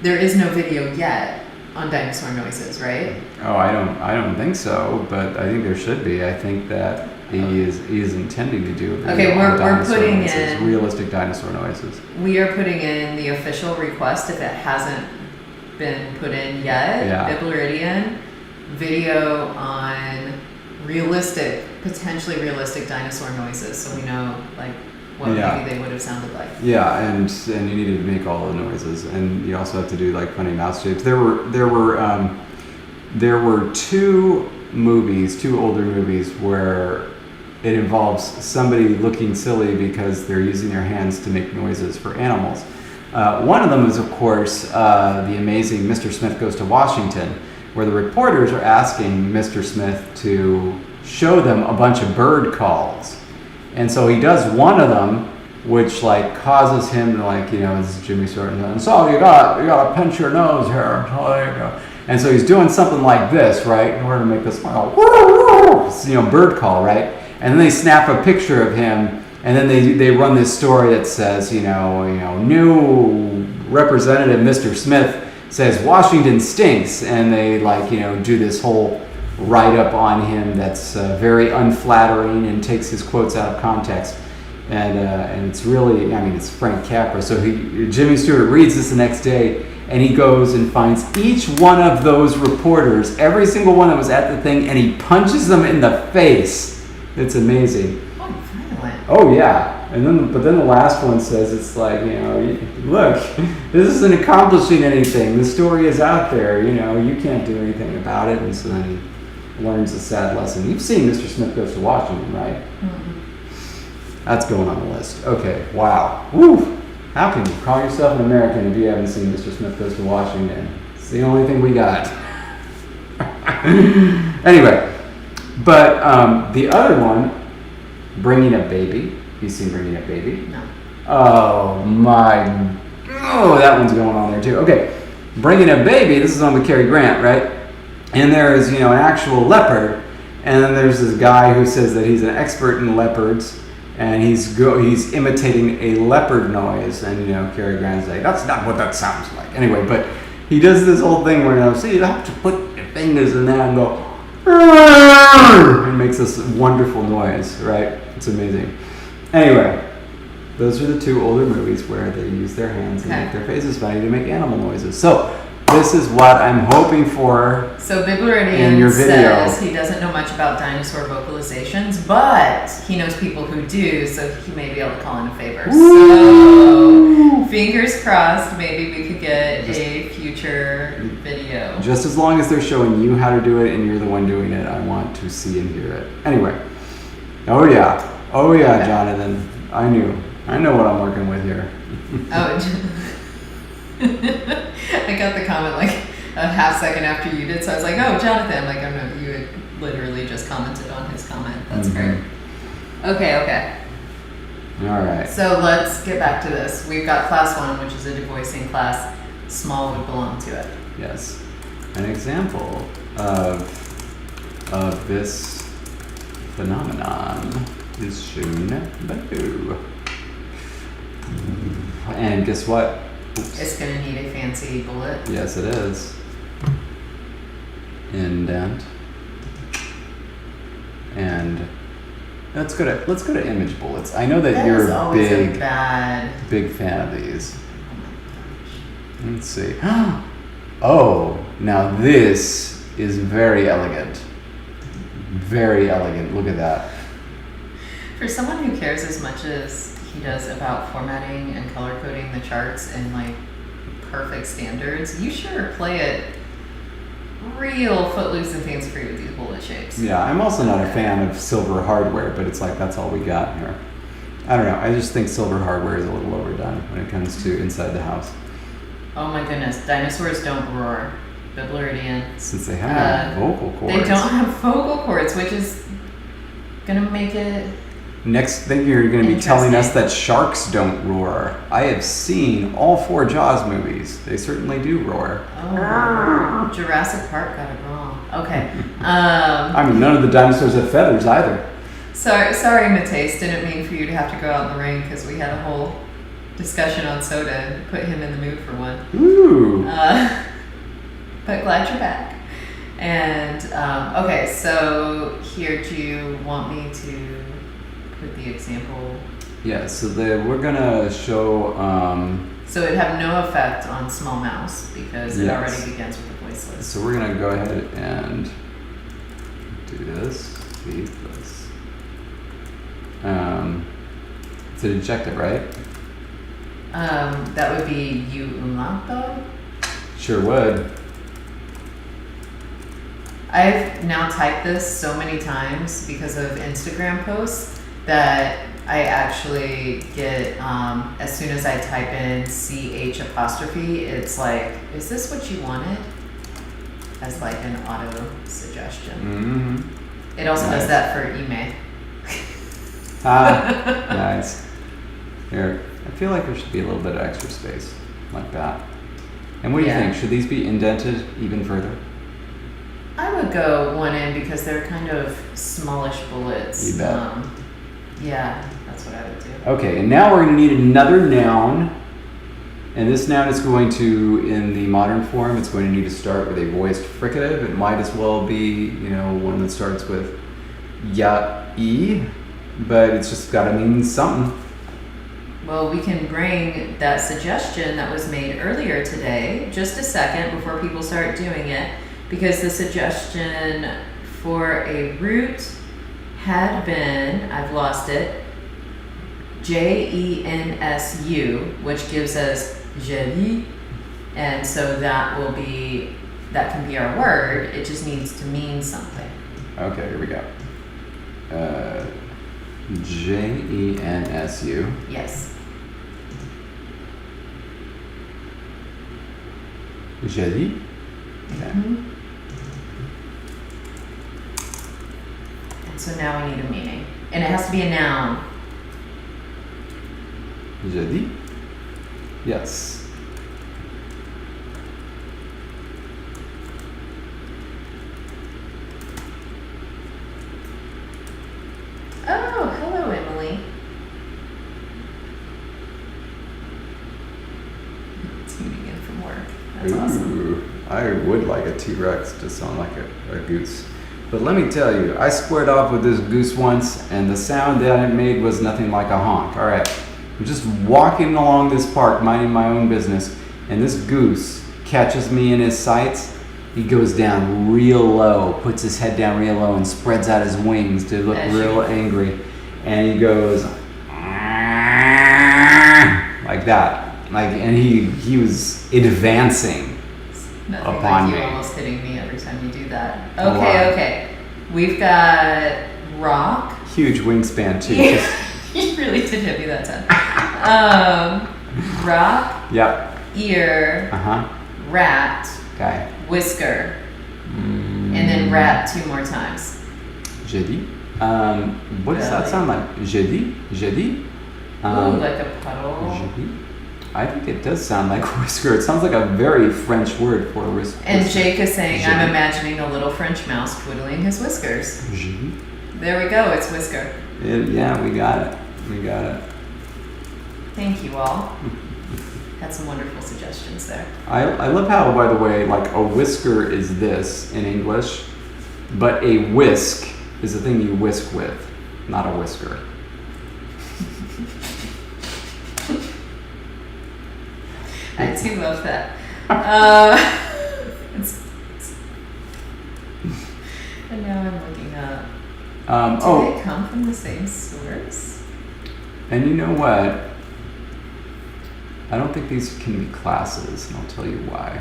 There is no video yet on dinosaur noises, right? Oh, I don't think so, but I think there should be. I think that he is intending to do a video Okay, on we're dinosaur putting noises, in... realistic dinosaur noises. We are putting in the official request if it hasn't been put in yet. Yeah. Biblaridian video on potentially realistic dinosaur noises, so we know like what maybe they would have sounded like. Yeah, and you needed to make all the noises, and you also have to do like funny mouth shapes. There were two older movies where it involves somebody looking silly because they're using their hands to make noises for animals. One of them is, of course, the amazing Mr. Smith Goes to Washington, where the reporters are asking Mr. Smith to show them a bunch of bird calls. And so he does one of them, which like causes him to like, this is Jimmy Stewart, and so you gotta pinch your nose here. Oh, there you go. And so he's doing something like this, right, in order to make this bird call, right? And then they snap a picture of him, and then they run this story that says, new Representative Mr. Smith says Washington stinks, and they do this whole write-up on him that's very unflattering and takes his quotes out of context. And it's really, it's Frank Capra. So Jimmy Stewart reads this the next day, and he goes and finds each one of those reporters, every single one that was at the thing, and he punches them in the face. It's amazing. Oh, violent. Oh yeah. But then the last one says it's like, look, this isn't accomplishing anything. The story is out there, you can't do anything about it. And so then he learns a sad lesson. You've seen Mr. Smith Goes to Washington, right? Mm-hmm. That's going on the list. Okay, wow. Woo! How can you call yourself an American if you haven't seen Mr. Smith Goes to Washington? It's the only thing we got. Anyway, but the other one, Bringing Up Baby. You seen Bringing Up Baby? No. Oh that one's going on there too. Okay, Bringing Up Baby. This is on with Cary Grant, right? And there is, an actual leopard, and then there's this guy who says that he's an expert in leopards, and he's imitating a leopard noise, and Cary Grant's like, that's not what that sounds like. Anyway, but he does this whole thing where you have to put your fingers in there and go, and makes this wonderful noise, right? It's amazing. Anyway, those are the two older movies where they use their hands and make their faces funny to make animal noises. So this is what I'm hoping for. So Biblaridian says he doesn't know much about dinosaur vocalizations, but he knows people who do, so he may be able to call in a favor. Ooh. So fingers crossed, maybe we could get a future video. Just as long as they're showing you how to do it and you're the one doing it, I want to see and hear it. Anyway. Oh yeah, okay. Jonathan. I know what I'm working with here. I got the comment like a half second after you did, so I was like, oh, Jonathan. I'm like, oh no, you had literally just commented on his comment. That's great. Okay. All right. So let's get back to this. We've got class 1, which is a devoicing class. Small would belong to it. Yes. An example of this phenomenon is shown below. And guess what? Oops. It's going to need a fancy bullet. Yes, it is. Indent. And let's go to image bullets. I know that you're a big fan of these. Let's see. Oh, now this is very elegant. Very elegant. Look at that. For someone who cares as much as he does about formatting and color coding the charts in like perfect standards, you sure play it real footloose and fancy free with these bullet shapes. Yeah, I'm also not a fan of silver hardware, but it's like that's all we got here. I don't know. I just think silver hardware is a little overdone when it comes to inside the house. Oh my goodness, dinosaurs don't roar. Bibluridian. Since they have vocal cords. They don't have vocal cords, which is gonna make it. Next thing you're going to be telling us that sharks don't roar. I have seen all 4 Jaws movies. They certainly do roar. Oh, Jurassic Park got it wrong. Okay. I mean, none of the dinosaurs have feathers either. Sorry, Mateus. Didn't mean for you to have to go out in the rain because we had a whole discussion on soda and put him in the mood for one. Ooh. But glad you're back. And okay, so here, do you want me to put the example? Yeah, so we're gonna show. So it'd have no effect on small mouse because it already begins with the voiceless. So we're gonna go ahead and do this. Leave this. It's an adjective, right? That would be you umlaut though. Sure would. I've now typed this so many times because of Instagram posts that I actually get, as soon as I type in CH apostrophe, it's like, is this what you wanted? As like an auto suggestion. Mm-hmm. It also does that for email. Nice. Here, I feel like there should be a little bit of extra space, like that. And what do you think? Should these be indented even further? I would go one in because they're kind of smallish bullets. You bet. Yeah, that's what I would do. Okay, and now we're going to need another noun. And this noun is going to, in the modern form, it's going to need to start with a voiced fricative. It might as well be, one that starts with ya-e, but it's just got to mean something. Well, we can bring that suggestion that was made earlier today, just a second before people start doing it, because the suggestion for a root had been, I've lost it, JENSU, which gives us joli, and so that can be our word. It just needs to mean something. Okay, here we go. JENSU. Yes. Joli. Okay. Mm-hmm. And so now we need a meaning, and it has to be a noun. Joli. Yes. Oh, hello, Emily. Tuning in from work. That's awesome. I would like a T-Rex to sound like a goose. But let me tell you, I squared off with this goose once, and the sound that it made was nothing like a honk. All right, I'm just walking along this park, minding my own business, and this goose catches me in his sights. He goes down real low, puts his head down real low, and spreads out his wings to look real angry. And he goes like that. And he was advancing Nothing upon like you me. almost hitting me every time you do that. Okay. We've got rock. Huge wingspan too. You really did hit me that time. Rock. Yep. Ear. Rat. Okay. Whisker. And then rat 2 more times. Jeudi. What does that sound like? Jeudi? Jeudi? Ooh, like a puddle. Jeudi? I think it does sound like whisker. It sounds like a very French word for a whisker. And Jake is saying, I'm imagining a little French mouse twiddling his whiskers. Jeudi? There we go, it's whisker. Yeah, we got it. We got it. Thank you all. Had some wonderful suggestions there. I love how, by the way, like a whisker is this in English, but a whisk is the thing you whisk with, not a whisker. I do love that. And now I'm looking up. Do they come from the same source? And you know what? I don't think these can be classes, and I'll tell you why.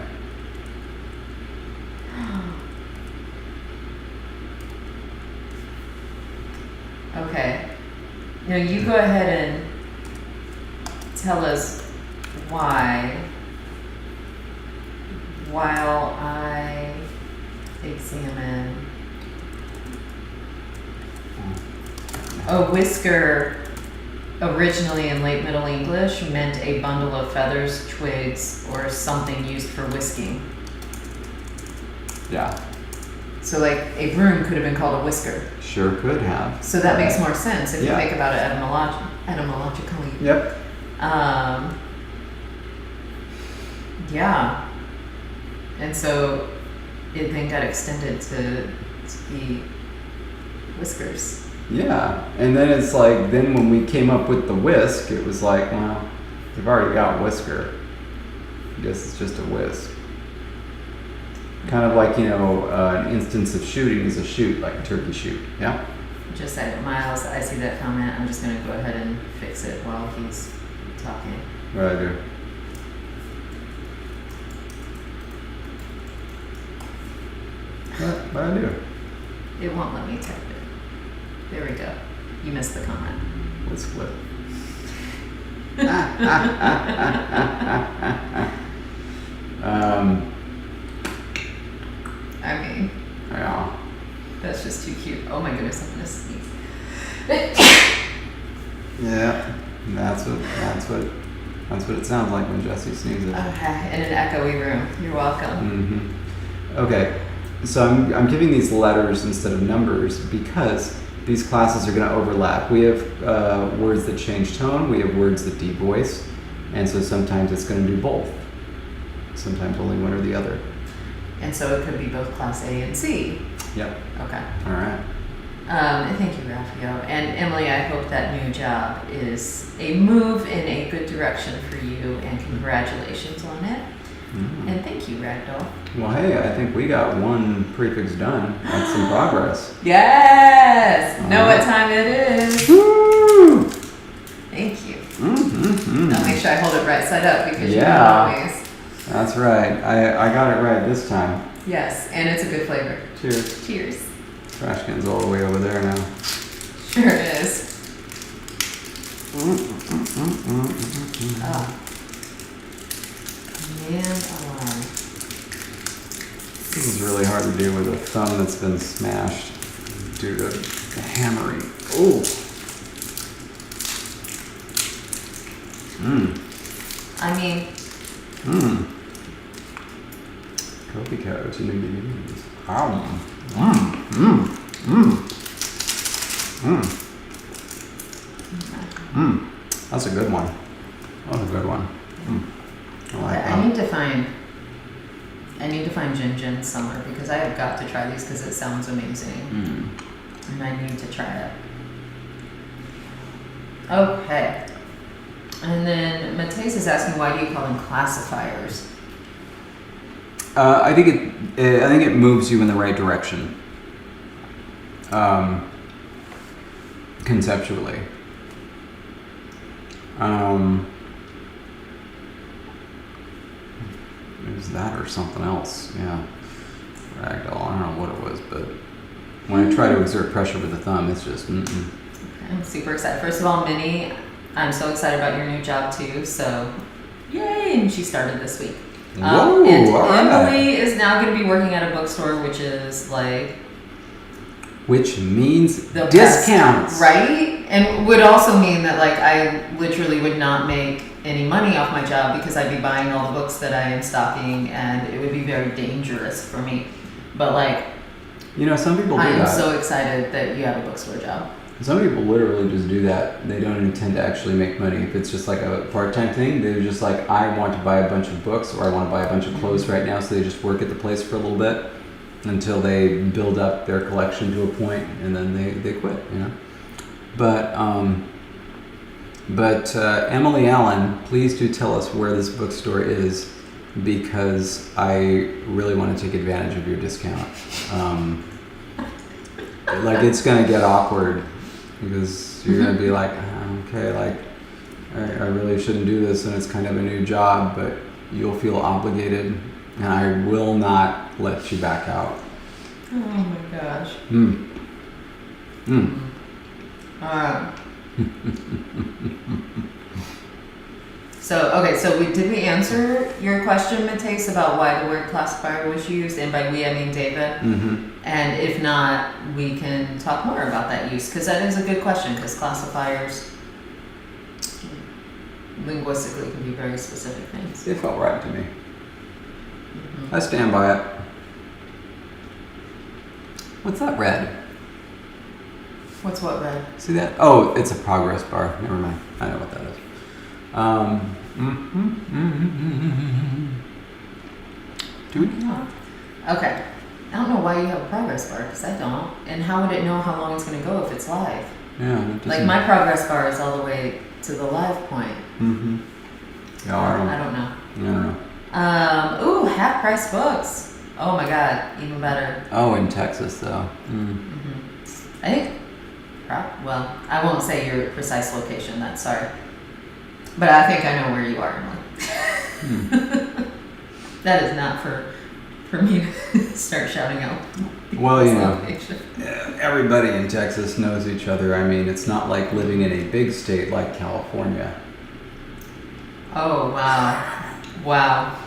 Okay. Now you go ahead and tell us why while I examine. A whisker originally in late Middle English meant a bundle of feathers, twigs, or something used for whisking. Yeah. So like a broom could have been called a whisker. Sure could have. So that makes more sense if Yeah. you think about it etymologically. Yep. Yeah. And so it then got extended to be whiskers. Yeah, and then it's like, then when we came up with the whisk, it was like, well, we've already got whisker. I guess it's just a whisk. Kind of like, an instance of shooting is a shoot, like a turkey shoot, yeah? Just like Miles, I see that comment. I'm just going to go ahead and fix it while he's talking. What do I do? What do I do? It won't let me type it. There we go. You missed the comment. Let's flip. I mean, Yeah. that's just too cute. Oh my goodness, I'm gonna sneeze. Yeah. That's what it sounds like when Jesse sneezes. Okay, in an echoey room. You're welcome. Okay. So I'm giving these letters instead of numbers because these classes are going to overlap. We have words that change tone. We have words that devoice. And so sometimes it's going to do both. Sometimes only one or the other. And so it could be both class A and C. Yep. Okay. All right. Thank you, Raphael. And Emily, I hope that new job is a move in a good direction for you, and congratulations on it. And thank you, Ragdoll. Well, hey, I think we got one prefix done. That's some progress. Yes! Know what time it is. Woo! Thank you. I'll make sure I hold it right side up because you don't always. That's right. I got it right this time. Yes, and it's a good flavor. Cheers. Cheers. Trash can's all the way over there now. Sure is. Oh. Man alive. This is really hard to do with a thumb that's been smashed due to hammering. Oh. I mean. Coffee couch in the beginning. That's a good one. That's a good one. I like that. I need to find Jin Jin somewhere because I have got to try these because it sounds amazing. And I need to try it. Okay. And then Mateus is asking, why do you call them classifiers? I think it moves you in the right direction. Conceptually. It was that or something else. Yeah. Ragdoll. I don't know what it was, but when I try to exert pressure with the thumb, it's just. I'm super excited. First of all, Minnie, I'm so excited about your new job too. So, yay! And she started this week. Whoa, and all Emily right. is now going to be working at a bookstore, which is like which means the discounts. best, right? And would also mean that like I literally would not make any money off my job because I'd be buying all the books that I am stocking, and it would be very dangerous for me. But like, you know, some people do that. I am so excited that you have a bookstore job. Some people literally just do that. They don't intend to actually make money. If it's just like a part-time thing, they're just like, I want to buy a bunch of books, or I want to buy a bunch of clothes right now, so they just work at the place for a little bit until they build up their collection to a point, and then they quit, you know. But Emily Allen, please do tell us where this bookstore is, because I really want to take advantage of your discount. Like, it's going to get awkward, because you're going to be like, okay, like, I really shouldn't do this, and it's kind of a new job, but you'll feel obligated, and I will not let you back out. Oh my gosh. So did we answer your question, Mateus, about why the word classifier was used? And by we, I mean David. Mm-hmm. And if not, we can talk more about that use, because that is a good question, because classifiers linguistically can be very specific things. It felt right to me. Mm-hmm. I stand by it. What's that red? What's what red? See that? Oh, it's a progress bar. Never mind. I know what that is. Do we know? Okay. I don't know why you have a progress bar, because I don't. And how would it know how long it's going to go if it's live? Yeah. Like, my progress bar is all the way to the live point. Mm-hmm. Yeah, I don't know. I don't know. Ooh, half price books. Oh my god, even better. Oh, in Texas though. Mm-hmm. I think, well, I won't say your precise location, that's sorry. But I think I know where you are, Emily. That is not for me to start shouting out. Well, you know, location. Everybody in Texas knows each other. I mean, it's not like living in a big state like California. Oh, wow. Wow.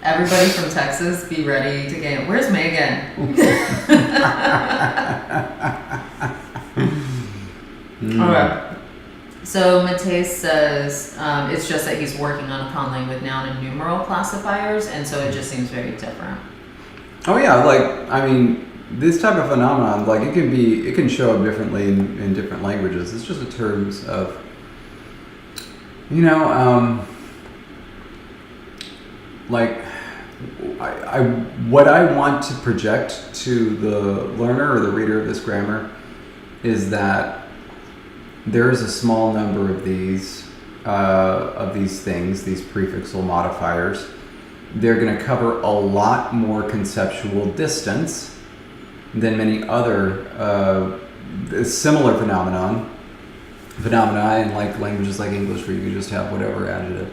Everybody from Texas, be ready to game. Where's Megan? Okay. So Mateus says it's just that he's working on a conlang with noun and numeral classifiers, and so it just seems very different. Oh yeah, like, I mean, this type of phenomenon, like, it can show up differently in different languages. It's just in terms of, you know, like, what I want to project to the learner or the reader of this grammar is that there is a small number of these things, these prefixal modifiers. They're going to cover a lot more conceptual distance than many other similar phenomena in like languages like English, where you can just have whatever adjective.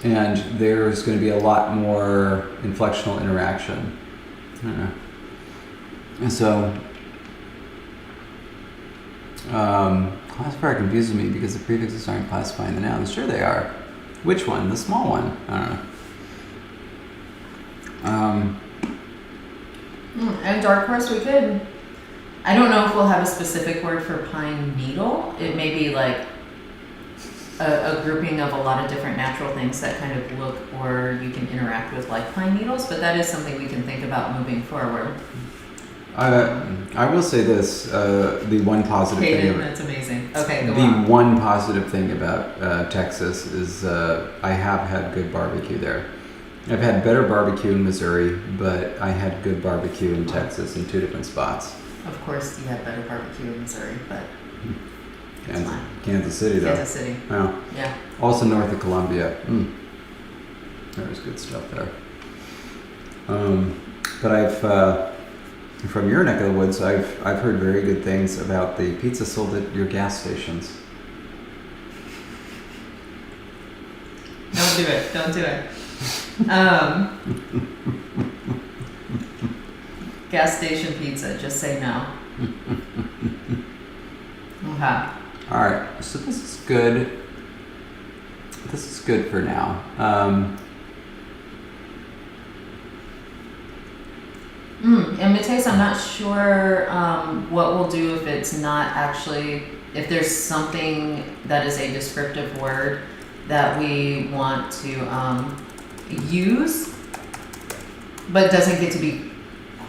And there's going to be a lot more inflectional interaction. I don't know. And so, classifier confuses me because the prefixes aren't classifying the nouns. Sure they are. Which one? The small one? I don't know. And dark horse, we could. I don't know if we'll have a specific word for pine needle. It may be like a grouping of a lot of different natural things that kind of look or you can interact with like pine needles, but that is something we can think about moving forward. I will say this, the one positive thing. That's amazing. Okay, go the on. one positive thing about Texas is I have had good barbecue there. I've had better barbecue in Missouri, but I had good barbecue in Texas in 2 different spots. Of course, you had better barbecue in Missouri, but it's fine. Kansas City, though. Kansas City. Oh. Yeah. Also north of Columbia. There's good stuff there. But I've from your neck of the woods, I've heard very good things about the pizza sold at your gas stations. Don't do it. Don't do it. Gas station pizza. Just say no. Okay. All right. So this is good. This is good for now. And Mateus, I'm not sure what we'll do if it's not actually, if there's something that is a descriptive word that we want to use, but doesn't get to be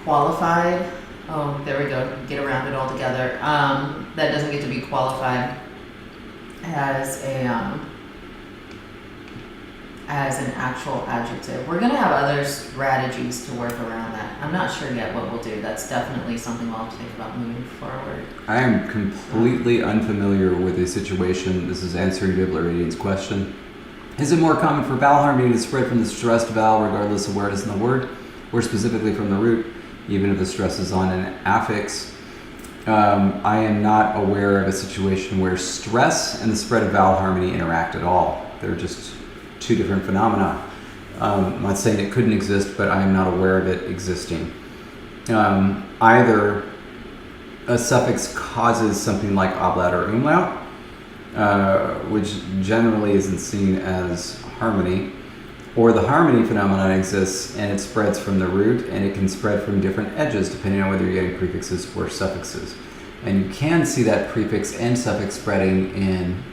qualified. Oh, there we go. Get around it altogether. That doesn't get to be qualified as an actual adjective. We're going to have other strategies to work around that. I'm not sure yet what we'll do. That's definitely something we'll have to think about moving forward. I am completely unfamiliar with a situation. This is answering Biblioradian's question. Is it more common for vowel harmony to spread from the stressed vowel regardless of where it is in the word, or specifically from the root, even if the stress is on an affix? I am not aware of a situation where stress and the spread of vowel harmony interact at all. They're just two different phenomena. I'm not saying it couldn't exist, but I am not aware of it existing. Either a suffix causes something like ablaut or umlaut, which generally isn't seen as harmony, or the harmony phenomenon exists and it spreads from the root, and it can spread from different edges depending on whether you're getting prefixes or suffixes. And you can see that prefix and suffix spreading in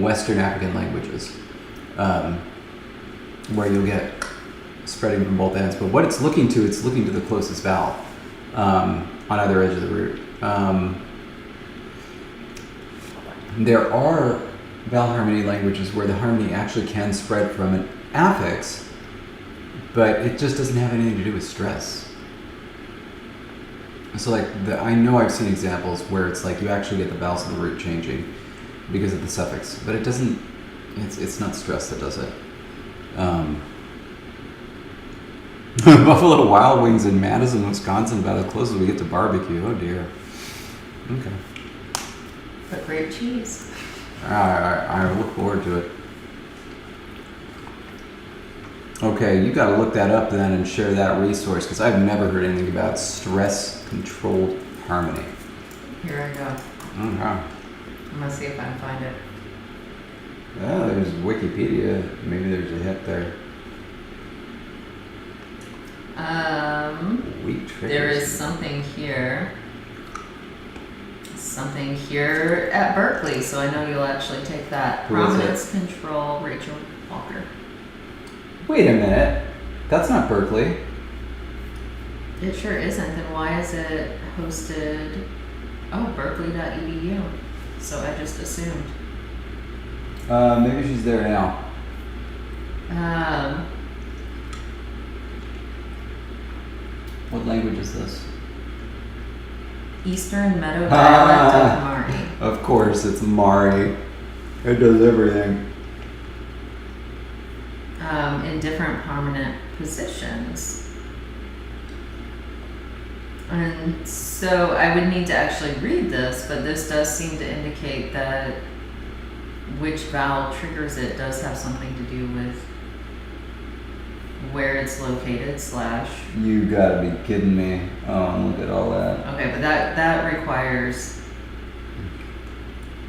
Western African languages, where you'll get spreading from both ends. But what it's looking to the closest vowel on either edge of the root. There are vowel harmony languages where the harmony actually can spread from an affix, but it just doesn't have anything to do with stress. So like, I know I've seen examples where it's like you actually get the vowels of the root changing because of the suffix, but it doesn't, it's not stress that does it. Buffalo Wild Wings in Madison, Wisconsin, about as close as we get to barbecue. Oh dear. Okay. But great cheese. I look forward to it. Okay, you got to look that up then and share that resource, because I've never heard anything about stress-controlled harmony. Here I go. Okay. I'm gonna see if I can find it. Oh, there's Wikipedia. Maybe there's a hit there. Weak triggers. There is something here at Berkeley, so I know you'll actually take that. Who is it? Prominence Control, Rachel Walker. Wait a minute. That's not Berkeley. It sure isn't. Then why is it hosted? Oh, berkeley.edu. So I just assumed. Maybe she's there now. What language is this? Eastern Meadow dialect of Mari. Of course, it's Mari. It does everything. In different prominent positions. And so I would need to actually read this, but this does seem to indicate that which vowel triggers it does have something to do with where it's located / You gotta be kidding me. Oh, look at all that. Okay, but that requires,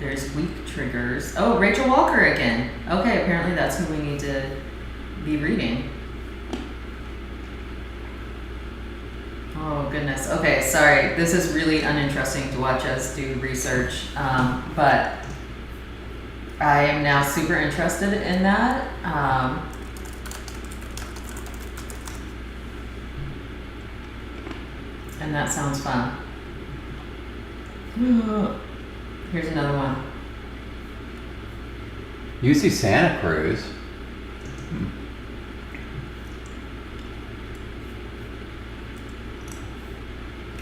there's weak triggers. Oh, Rachel Walker again. Okay, apparently that's who we need to be reading. Oh goodness. Okay, sorry. This is really uninteresting to watch us do research, but I am now super interested in that. And that sounds fun. Here's another one. UC Santa Cruz.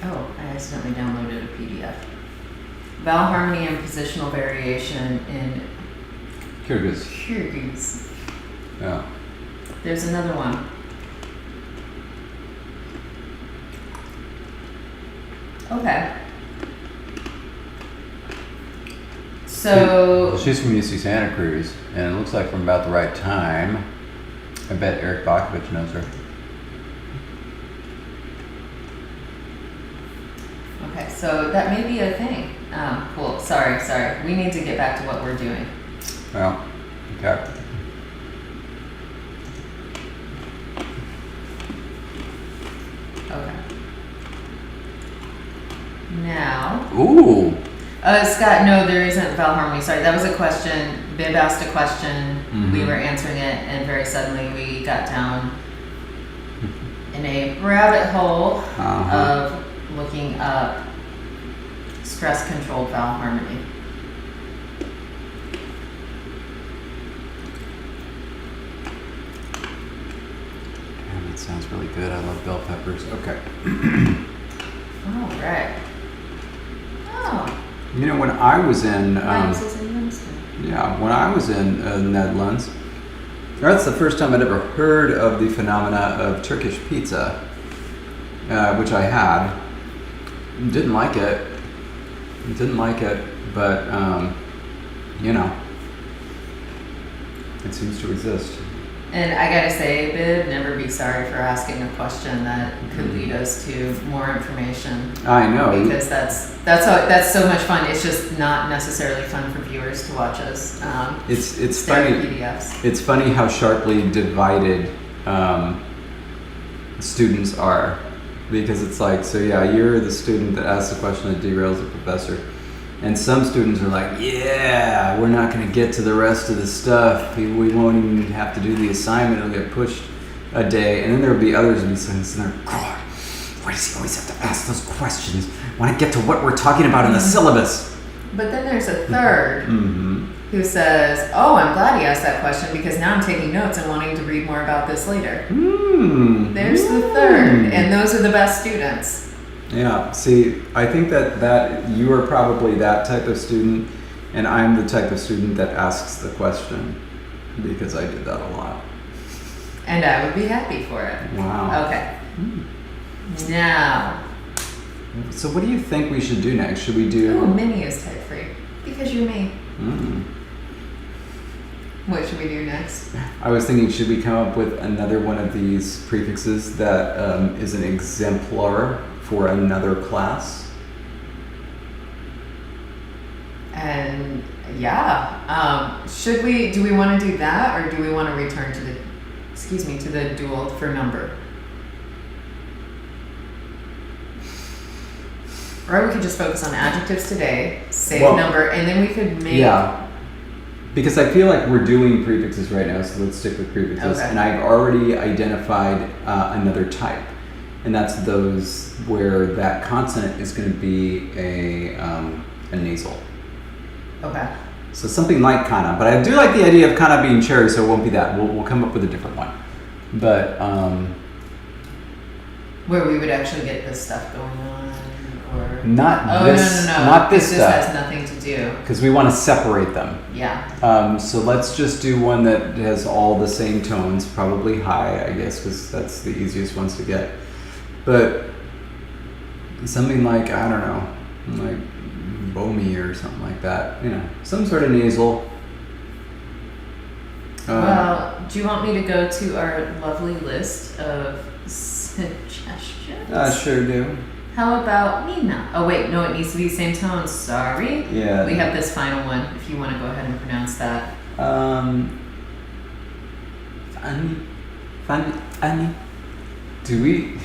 Oh, I accidentally downloaded a PDF. Vowel harmony and positional variation in Kyrgyz. Yeah. There's another one. Okay. So She's from UC Santa Cruz, and it looks like from about the right time. I bet Eric Bakovich knows her. okay, so that may be a thing. Cool. Sorry. We need to get back to what we're doing. Well, okay. Okay. Now, Ooh. Scott, no, there isn't vowel harmony. Sorry, that was a question. Bib asked a question. Mhm. We were answering it, and very suddenly we got down in a rabbit hole of looking up stress-controlled vowel harmony. Damn, that sounds really good. I love bell peppers. Okay. All right. Oh, You know, when I was in, Miles is in Winston. yeah, when I was in Netherlands, that's the first time I'd ever heard of the phenomena of Turkish pizza, which I had. Didn't like it. But you know, it seems to exist. And I gotta say, Bib, never be sorry for asking a question that could lead us to more information. I know. Because that's so much fun. It's just not necessarily fun for viewers to watch us. It's stare at funny. PDFs. It's funny how sharply divided students are, because it's like, so yeah, you're the student that asks the question that derails the professor, and some students are like, yeah, we're not going to get to the rest of the stuff. We won't even have to do the assignment. It'll get pushed a day, and then there'll be others who be sitting there, God, why does he always have to ask those questions? When I get to what we're talking about in the syllabus. But then there's a third Mm-hmm. who says, oh, I'm glad he asked that question because now I'm taking notes and wanting to read more about this later. There's the third, and those are the best students. Yeah, see, I think that you are probably that type of student, and I'm the type of student that asks the question, because I did that a lot. And I would be happy for it. Wow. Okay. Now. So what do you think we should do next? Should we do... Oh, Minnie is type free. Because you're me. Mm. What should we do next? I was thinking, should we come up with another one of these prefixes that is an exemplar for another class? And yeah, do we want to do that, or do we want to return to the dual for number? Or we could just focus on adjectives today, save number, and then we could make... Yeah, because I feel like we're doing prefixes right now, so let's stick with prefixes. Okay. And I've already identified another type, and that's those where that consonant is going to be a nasal. Okay. So something like kana, but I do like the idea of kana being cherry, so it won't be that. We'll come up with a different one. But where we would actually get this stuff going on, or not no, not this This stuff, has nothing to do. because we want to separate them. Yeah. So let's just do one that has all the same tones, probably high, I guess, because that's the easiest ones to get. But something like, I don't know, like Bomi or something like that, you know, some sort of nasal. Well, do you want me to go to our lovely list of suggestions? I sure do. How about Mina? Oh wait, no, it needs to be the same tone. Sorry. Yeah. We have this final one. If you want to go ahead and pronounce that. Funny. Do we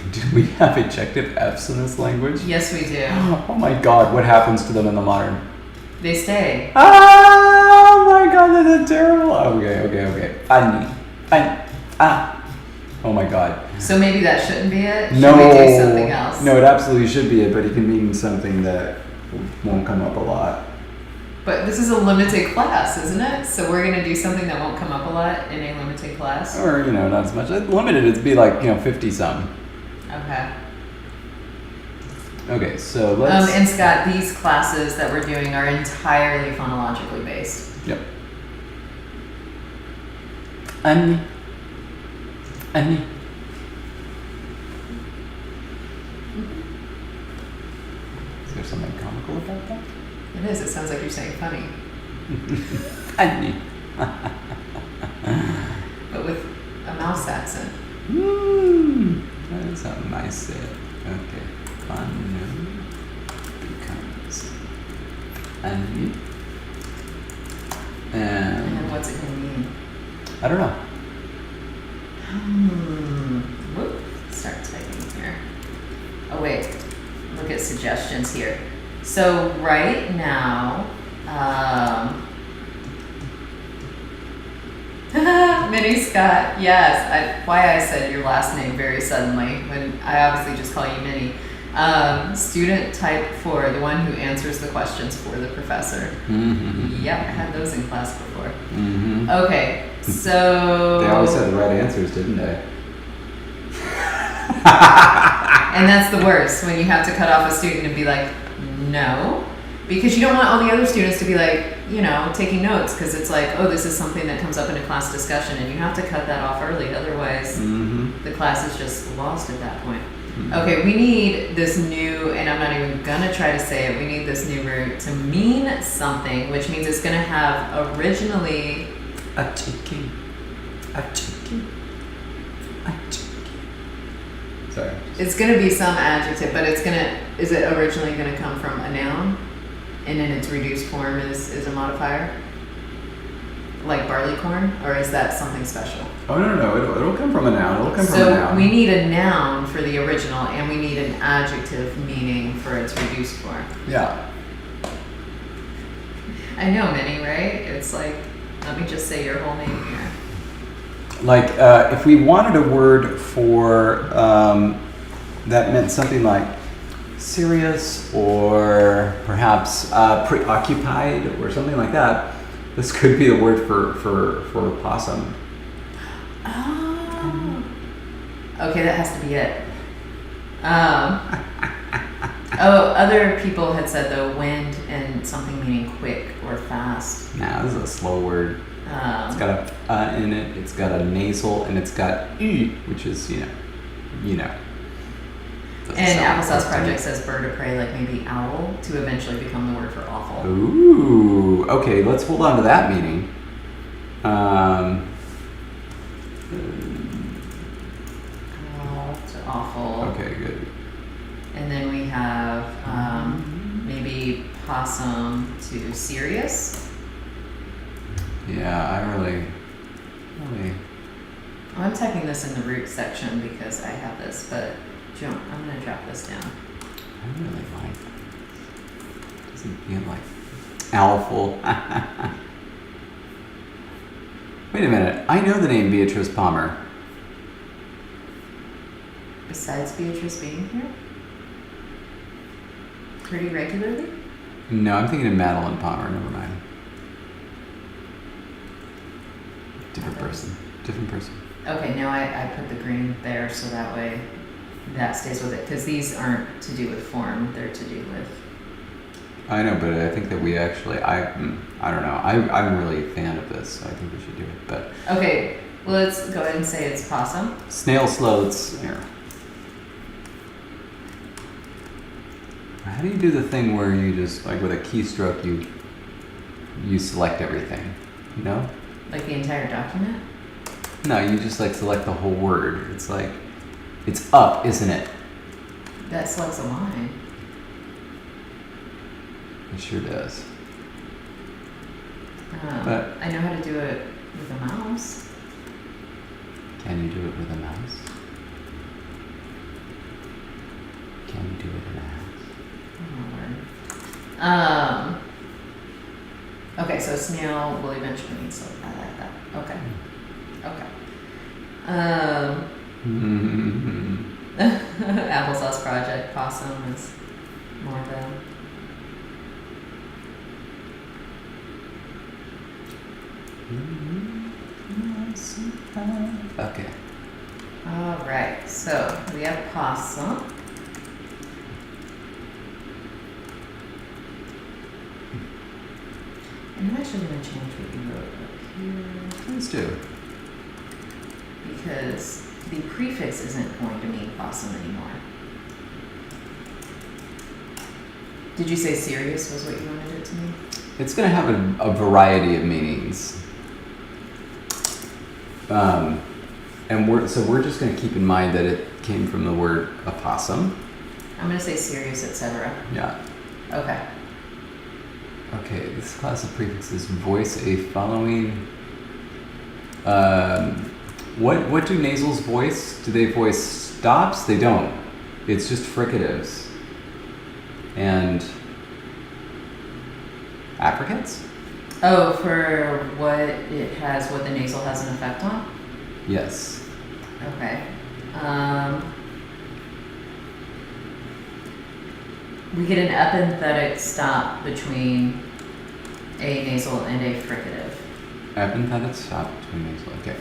have ejective Fs in this language? Yes, we do. Oh my God, what happens to them in the modern? They stay. Oh my God, that's terrible. Okay. Funny. Oh my God. So maybe that shouldn't be it? Should No. we do something else? No, it absolutely should be it, but it can mean something that won't come up a lot. But this is a limited class, isn't it? So we're going to do something that won't come up a lot in a limited class? Or, you know, not as much. Limited, it'd be like, 50 some. Okay. Okay, so let's... And Scott, these classes that we're doing are entirely phonologically based. Yep. Annie. Is there something comical about that? It is. It sounds like you're saying funny. Annie. But with a mouse accent. That is how nice say it. Okay. Fun becomes Annie. And what's it going to mean? I don't know. Whoop. Start typing here. Oh, wait. Look at suggestions. suggestions here. So right now, Minnie Scott, yes, why I said your last name very suddenly when I obviously just call you Minnie. Student type 4, the one who answers the questions for the professor. Mm-hmm. Yep, I had those in class before. Mm-hmm. Okay, so... They always had the right answers, didn't they? And that's the worst, when you have to cut off a student and be like, no. Because you don't want all the other students to be like, you know, taking notes, because it's like, oh, this is something that comes up in a class discussion, and you have to cut that off early, otherwise the class is just lost at that point. Okay, we need this new, and I'm not even gonna try to say it, we need this new root to mean something, which means it's gonna have originally a chicken. Sorry. It's gonna be some adjective, but is it originally gonna come from a noun? And in its reduced form is a modifier? Like barleycorn? Or is that something special? Oh, no. It'll come from a noun. It'll come from a So noun. we need a noun for the original, and we need an adjective meaning for its reduced form. Yeah. I know, Minnie, right? It's like, let me just say your whole name here. Like, if we wanted a word for that meant something like serious or perhaps preoccupied or something like that, this could be the word for possum. Oh. Okay, that has to be it. Other people had said though wind and something meaning quick or fast. Nah, this is a slow word. It's got a in it. It's got a nasal, and it's got e, which is you know. And Applesauce Project says bird of prey, like maybe owl, to eventually become the word for awful. Ooh, okay. Let's hold on to that meaning. To awful. Okay, good. And then we have maybe possum to serious. Yeah, I really. I'm typing this in the root section because I have this, but I'm going to drop this down. I really like that. Doesn't feel like owlful. Wait a minute. I know the name Beatrice Palmer. Besides Beatrice being here? Pretty regularly? No, I'm thinking of Madeline Palmer. Never mind. Different person. Okay, now I put the green there so that way that stays with it. Because these aren't to do with form, they're to do with... I know, but I think that we actually, I don't know. I'm really a fan of this, so I think we should do it. But okay, well, let's go ahead and say it's possum. Snail sloths. Here. How do you do the thing where you just, like with a keystroke, you select everything? You know? Like the entire document? No, you just like select the whole word. It's like, it's up, isn't it? That selects a line. It sure does. But I know how to do it with a mouse. Can you do it with a mouse? Can you do it in a house? Okay, so snail will eventually mean so. I like that. Okay. Applesauce Project, possum is more than. Okay. All right, so we have possum. And I'm actually going to change what you wrote up here. Please do. Because the prefix isn't going to mean possum anymore. Did you say serious was what you wanted it to mean? It's going to have a variety of meanings. And we're just going to keep in mind that it came from the word opossum. I'm going to say serious, etc. Yeah. Okay. Okay, this class of prefixes voice a following. What do nasals voice? Do they voice stops? They don't. It's just fricatives. and affricates? Oh, for what it has, what the nasal has an effect on? Yes. Okay. We get an epenthetic stop between a nasal and a fricative. Epenthetic stop between nasal. Okay.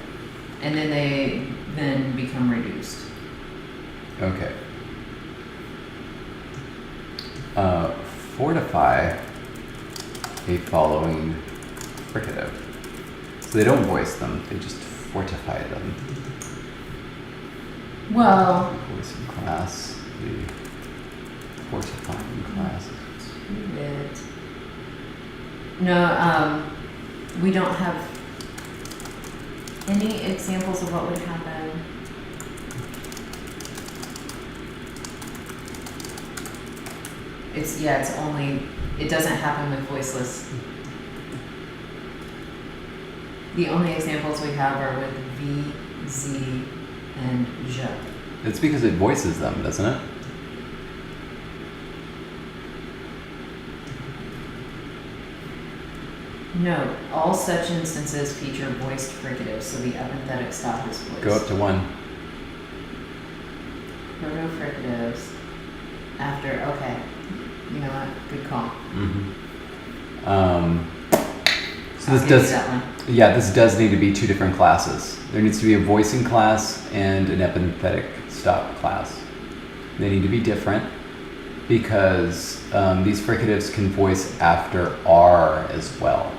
And then they then become reduced. Okay. Fortify a following fricative. So they don't voice them, they just fortify them. Well, Voicing class, the fortifying class. no, we don't have any examples of what would happen. It's only, it doesn't happen with voiceless. The only examples we have are with V, Z, and J. It's because it voices them, doesn't it? No, all such instances feature voiced fricatives, so the epenthetic stop is voiced. Go up to 1. Proto-fricatives after, okay. You know what? Good call. So this does, this does need to be 2 different classes. There needs to be a voicing class and an epenthetic stop class. They need to be different because these fricatives can voice after R as well,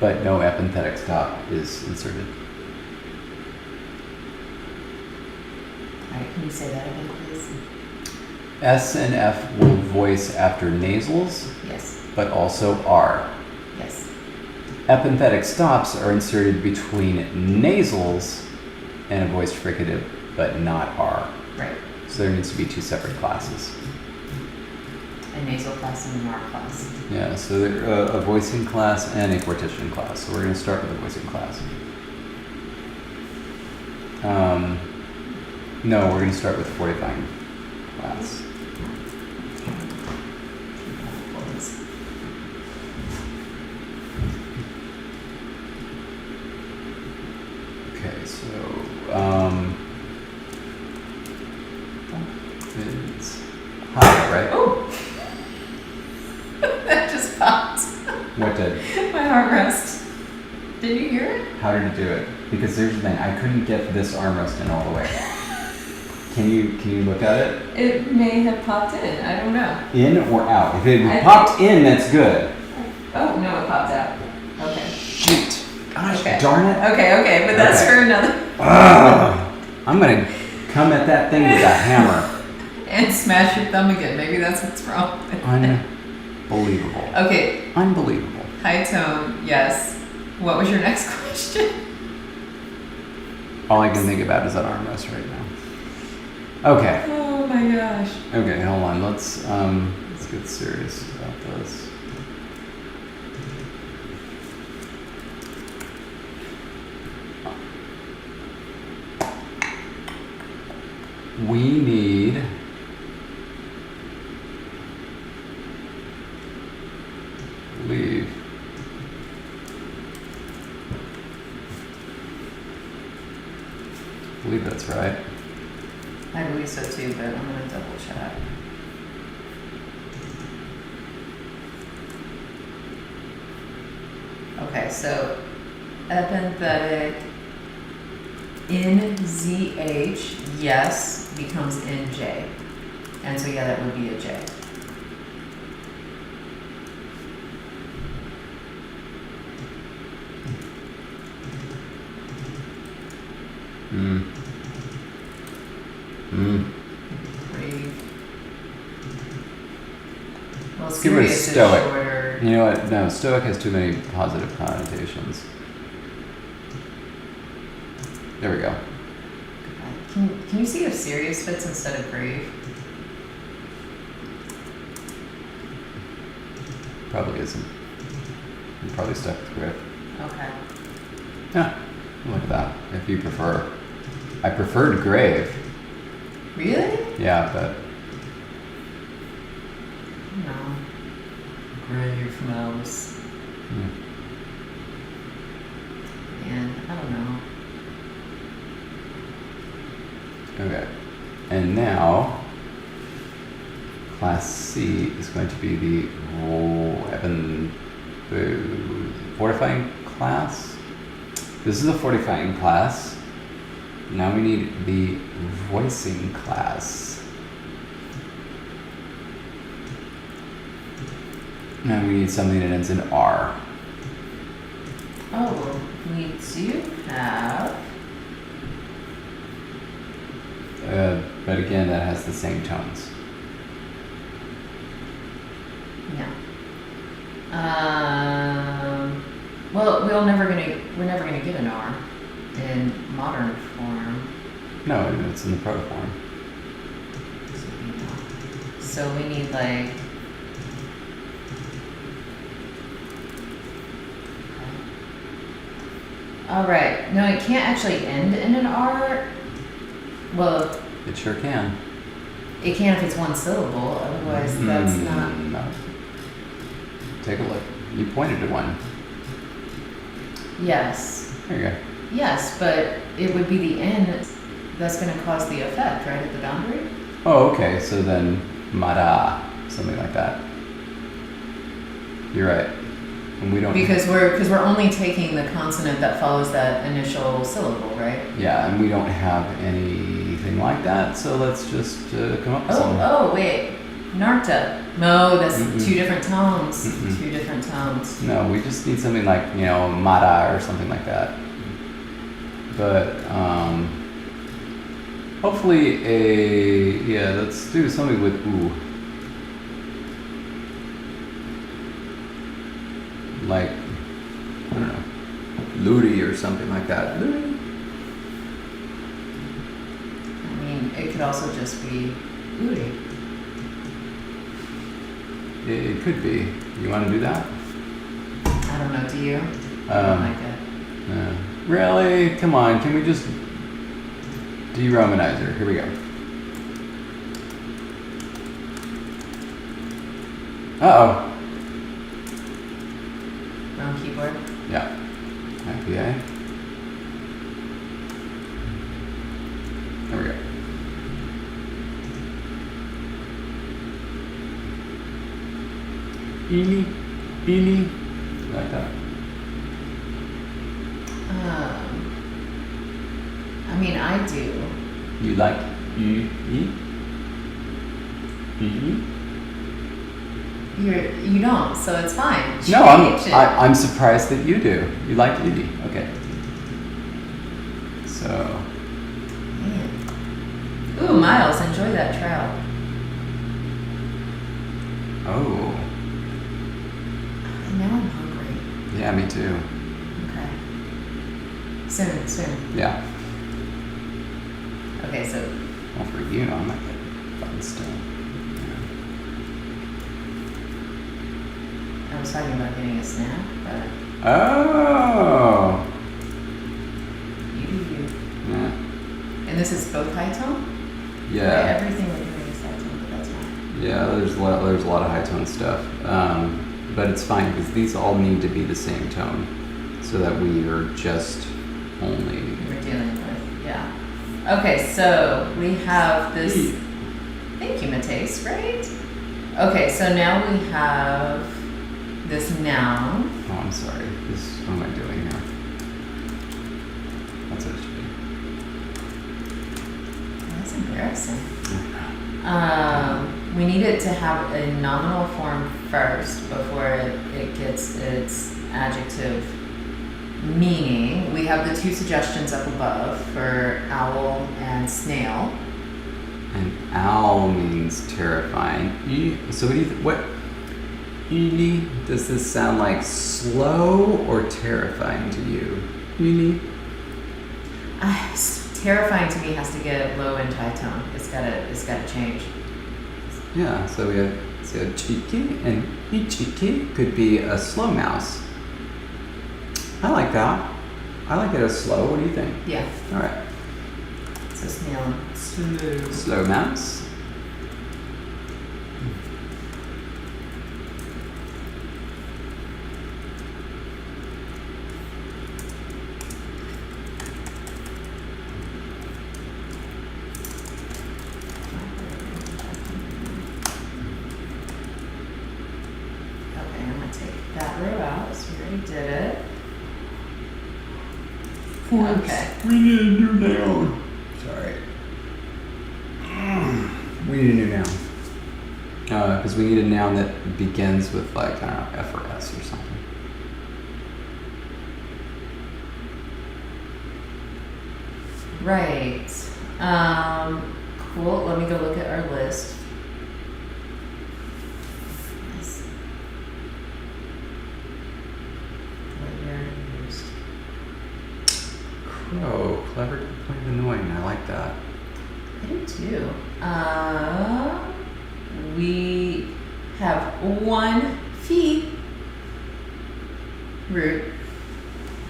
but no epenthetic stop is inserted. All right, can you say that again, please? S and F will voice after nasals, Yes. but also R. Yes. Epenthetic stops are inserted between nasals and a voiced fricative, but not R. Right. So there needs to be 2 separate classes. A nasal class and an R class. Yeah, so a voicing class and a partition class. So we're going to start with the voicing class. No, we're going to start with the fortifying class. Okay, so it's high, right? Oh! That just popped. What did? My armrest. Did you hear it? How did it do it? Because here's the thing, I couldn't get this armrest in all the way. Can you look at it? It may have popped in. I don't know. In or out? If it popped in, that's good. Oh, no, it popped out. Okay. Shoot. Gosh, Okay. darn it. Okay, but that's Okay. for another. I'm going to come at that thing with a hammer. And smash your thumb again. Maybe that's what's wrong. Unbelievable. Okay. Unbelievable. High tone, yes. What was your next question? All I can think about is that armrest right now. Okay. Oh my gosh. Okay, hold on. Let's get serious about this. We need leave. I believe that's right. I believe so too, but I'm going to double check. Okay, so epenthetic in ZH, yes, becomes NJ. And so yeah, that would be a J. Breathe. Well, Get rid of serious is stoic. shorter. You know what? No, stoic has too many positive connotations. There we go. Can you see if serious fits instead of grave? Probably isn't. I'm probably stuck with grave. Okay. Yeah, look at that. If you prefer. I preferred grave. Really? Yeah, but Brave mouse. Yeah. And I don't know. Okay. And now, class C is going to be the fortifying class. This is a fortifying class. Now we need the voicing class. And we need something that ends in R. Oh, well, we do have. But again, that has the same tones. Yeah. Well, we're never gonna get an R in modern form. No, it's in the protoform. So we need like. All right. No, it can't actually end in an R. Well, It sure can. it can if it's one syllable. Otherwise, that's not. No. Take a look. You pointed to one. Yes. There you go. Yes, but it would be the end that's going to cause the effect, right, at the boundary? Oh, okay. So then, mara, something like that. You're right. And we don't. Because we're only taking the consonant that follows that initial syllable, right? Yeah, and we don't have anything like that. So let's just come up with something. Oh, wait. Narta. No, that's Mm-mm. two different tones. Mm-mm. Two different tones. No, we just need something like, mara or something like that. But hopefully let's do something with oo. Like, I don't know, luri or something like that. Luri. I mean, it could also just be uri. It could be. You want to do that? I don't know, do you? I don't like it. Really? Come on, can we just de-romanize her? Here we go. Uh-oh. Wrong keyboard. Yeah. IPA. There we go. Eely. Like that. I mean, I do. You like E? You don't, so it's fine. No, Change it. I'm surprised that you do. You like Ely. Okay. So. Man. Ooh, Miles, enjoy that trout. Oh. And now I'm hungry. Yeah, me too. Okay. Soon. Yeah. Okay, so. Well, for you, I might get fun stuff. I was talking about getting a snack, but. Oh. You. Yeah. And this is both high tone? Yeah. Right, everything we're doing is high tone, but that's fine. Yeah, there's a lot of high tone stuff, but it's fine because these all need to be the same tone, so that we are just only. We're dealing with, yeah. Okay, so we have this. Thank you, Mateus. Great. Okay, so now we have this noun. Oh, I'm sorry. What am I doing here? That's what it should be. That's embarrassing. We need it to have a nominal form first before it gets its adjective meaning. We have the two suggestions up above for owl and snail. And owl means terrifying. So what? Ely, does this sound like slow or terrifying to you? Ely? Terrifying to me has to get low and high tone. It's gotta change. Yeah, so we have cheeky, and cheeky could be a slow mouse. I like that. I like it as slow. What do you think? Yeah. All right. So snail. Slow mouse. want to take that row out, so we already did it. Okay. We need a new noun. Sorry. We need a new noun. Because we need a noun that begins with like, I don't know, F or S or something. Right. Cool. Let me go look at our list. Nice. What year used? Crow. Clever, kind of annoying. I like that. I do too. We have one fee root.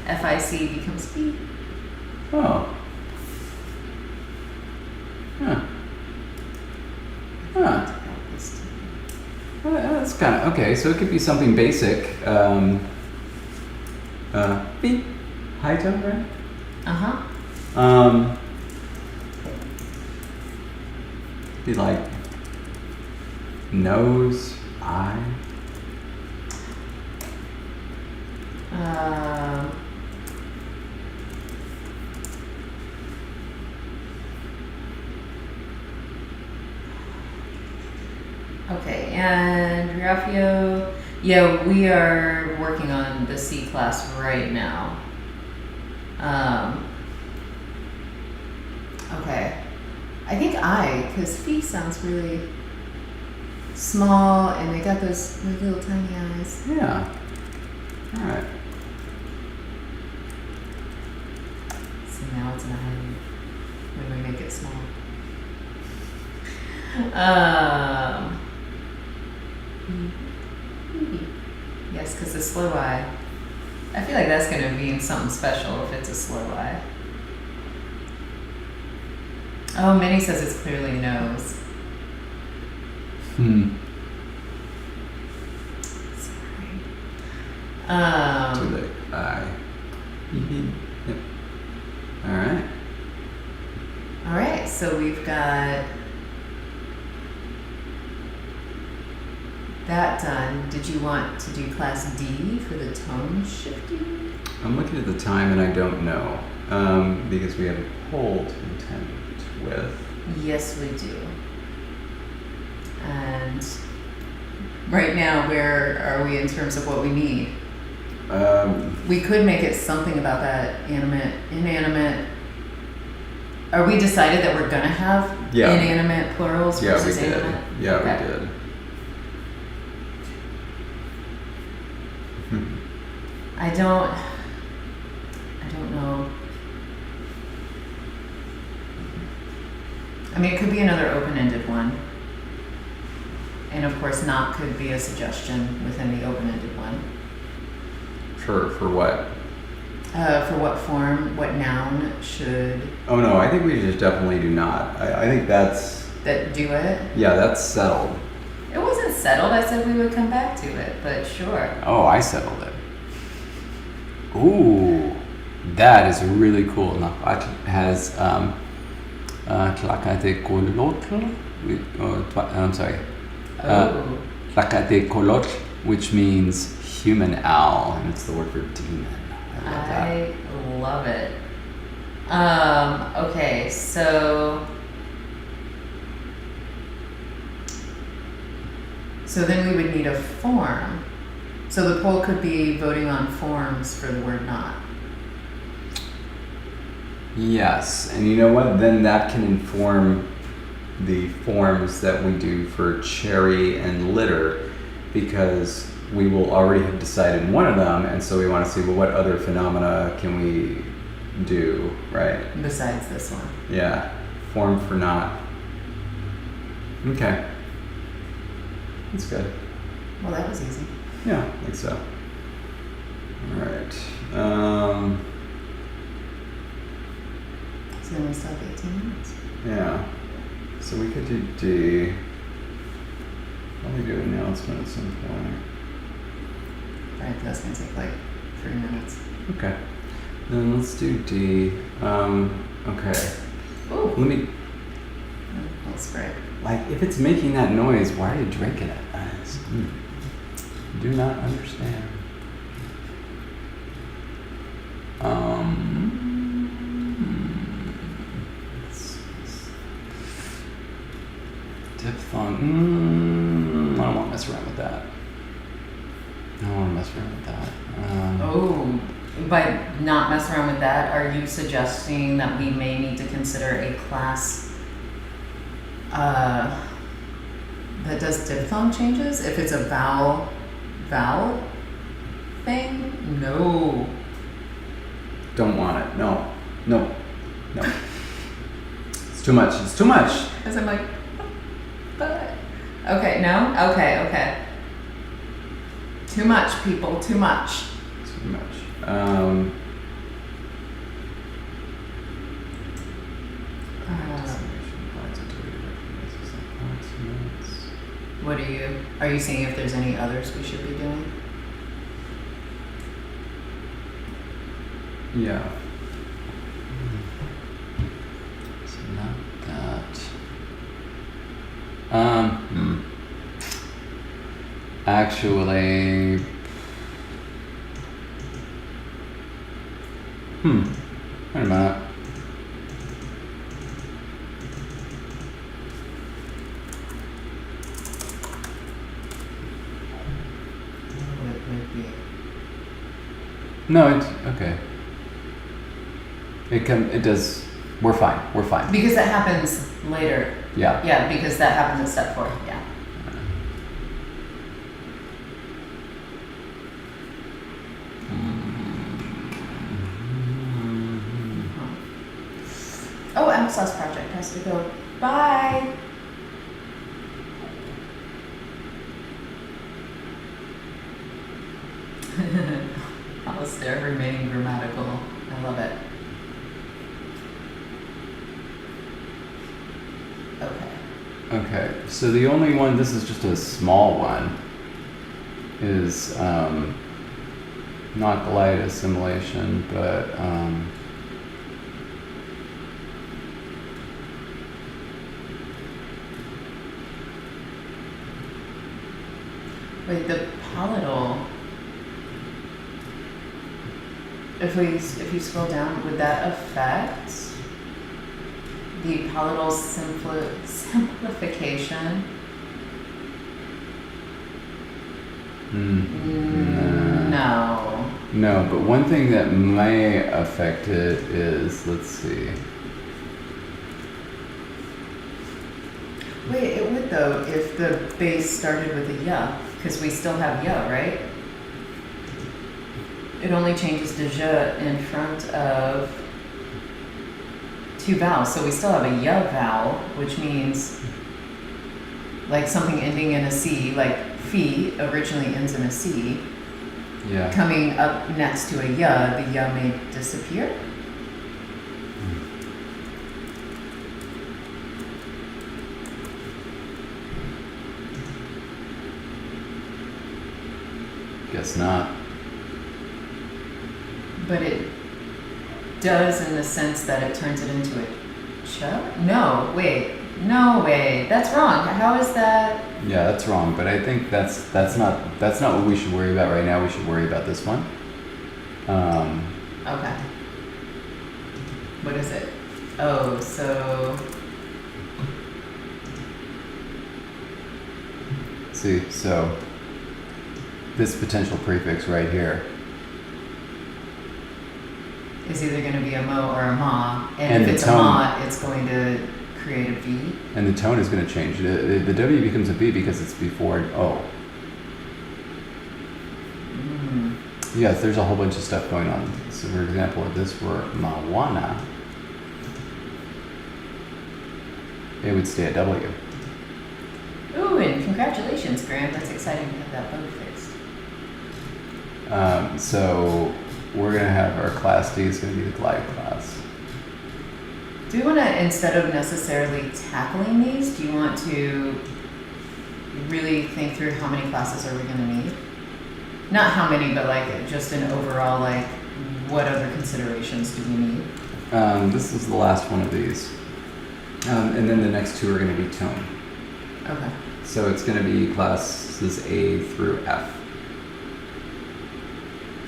FIC becomes fee. Oh. Huh. Huh. That's kind of okay. So it could be something basic. Beep. High tone, right? Uh-huh. Be like nose, eye. Okay, and Rafael, yeah, we are working on the C class right now. Okay, I think because fee sounds really small, and they got those little tiny eyes. Yeah. All right. So now it's an I when we make it small. Yes, because the slow I feel like that's going to mean something special if it's a slow I. Oh, Minnie says it's clearly nose. Sorry. To the eye. Yep. All right. All right, so we've got that done. Did you want to do class D for the tone shifting? I'm looking at the time and I don't know because we have a poll to contend with. Yes, we do. And right now, where are we in terms of what we need? We could make it something about that animate, inanimate. Are we decided that we're gonna have inanimate plurals versus animate? Yeah, okay. We did. I don't know. I mean, it could be another open-ended one. And of course, not could be a suggestion within the open-ended one. For what? For what form, what noun should... Oh no, I think we just definitely do not. I think that's... That do it? Yeah, that's settled. It wasn't settled. I said we would come back to it, but sure. Oh, I settled it. Ooh, that is really cool. It has Tlacate-colotl, I'm sorry. Tlacate-colotl, which means human owl, and it's the word for demon. I love that. I love it. Okay, so then we would need a form. So the poll could be voting on forms for the word not. Yes, and you know what? Then that can inform the forms that we do for cherry and litter, because we will already have decided one of them, and so we want to see, well, what other phenomena can we do, right? Besides this one. Yeah, form for not. Okay. That's good. Well, that was easy. Yeah, I think so. All right. So then we still have 18 minutes. Yeah. So we could do D. Probably do an announcement at some point. Right, that's going to take like 3 minutes. Okay. Then let's do D. Okay. Ooh. Let me... Let's spray. Like, if it's making that noise, why are you drinking it? Do not understand. Diphthong. I don't want to mess around with that. Oh, by not mess around with that, are you suggesting that we may need to consider a class that does diphthong changes? If it's a vowel thing? No. Don't want it. No. It's too much. Because I'm like, but. Okay, no? Okay. Too much, people, too much. What are you seeing if there's any others we should be doing? Yeah. So not that. Actually, wait a minute. No, it's okay. It does. We're fine. Because that happens later. Yeah. Yeah, because that happens in step 4. Yeah. Oh, applesauce project has to go. Bye. Alistair remaining grammatical. I love it. Okay, so the only one, this is just a small one, is not glide assimilation, but wait, the palatal. If you scroll down, would that affect the palatal simplification? No, but one thing that may affect it is, let's see. Wait, it would though if the base started with a ya, because we still have ya, right? It only changes the je in front of 2 vowels, so we still have a ya vowel, which means like something ending in a C, like fi originally ends in a C. Yeah. Coming up next to a ya, the ya may disappear. Guess not. But it does in the sense that it turns it into a cha? No way. That's wrong. How is that? Yeah, that's wrong. But I think that's not what we should worry about right now. We should worry about this one. Okay. What is it? Oh, so. See, so this potential prefix right here. Is either going to be a mo or a ma, and if it's tone, a ma, it's going to create a V. And the tone is going to change. The W becomes a V because it's before an O. Yes, there's a whole bunch of stuff going on. So, for example, if this were mawana, it would stay at W. Ooh, and congratulations, Graham. That's exciting to have that bug fixed. So we're going to have our class D is going to be the glide class. Do you want to, instead of necessarily tackling these, do you want to really think through how many classes are we going to need? Not how many, but like just an overall, like what other considerations do we need? This is the last one of these. And then the next 2 are going to be tone. Okay. So it's going to be classes A through F.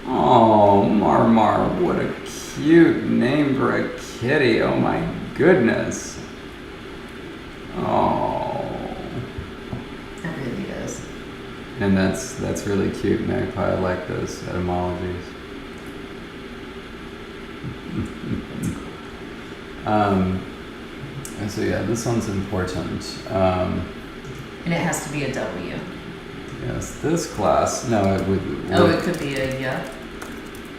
Oh, Marmar, what a cute name for a kitty. Oh my goodness. Oh. It really is. And that's really cute, Magpie. I like those etymologies. So yeah, this one's important. And it has to be a W. Yes, this class, no, it would. It could be a yeah.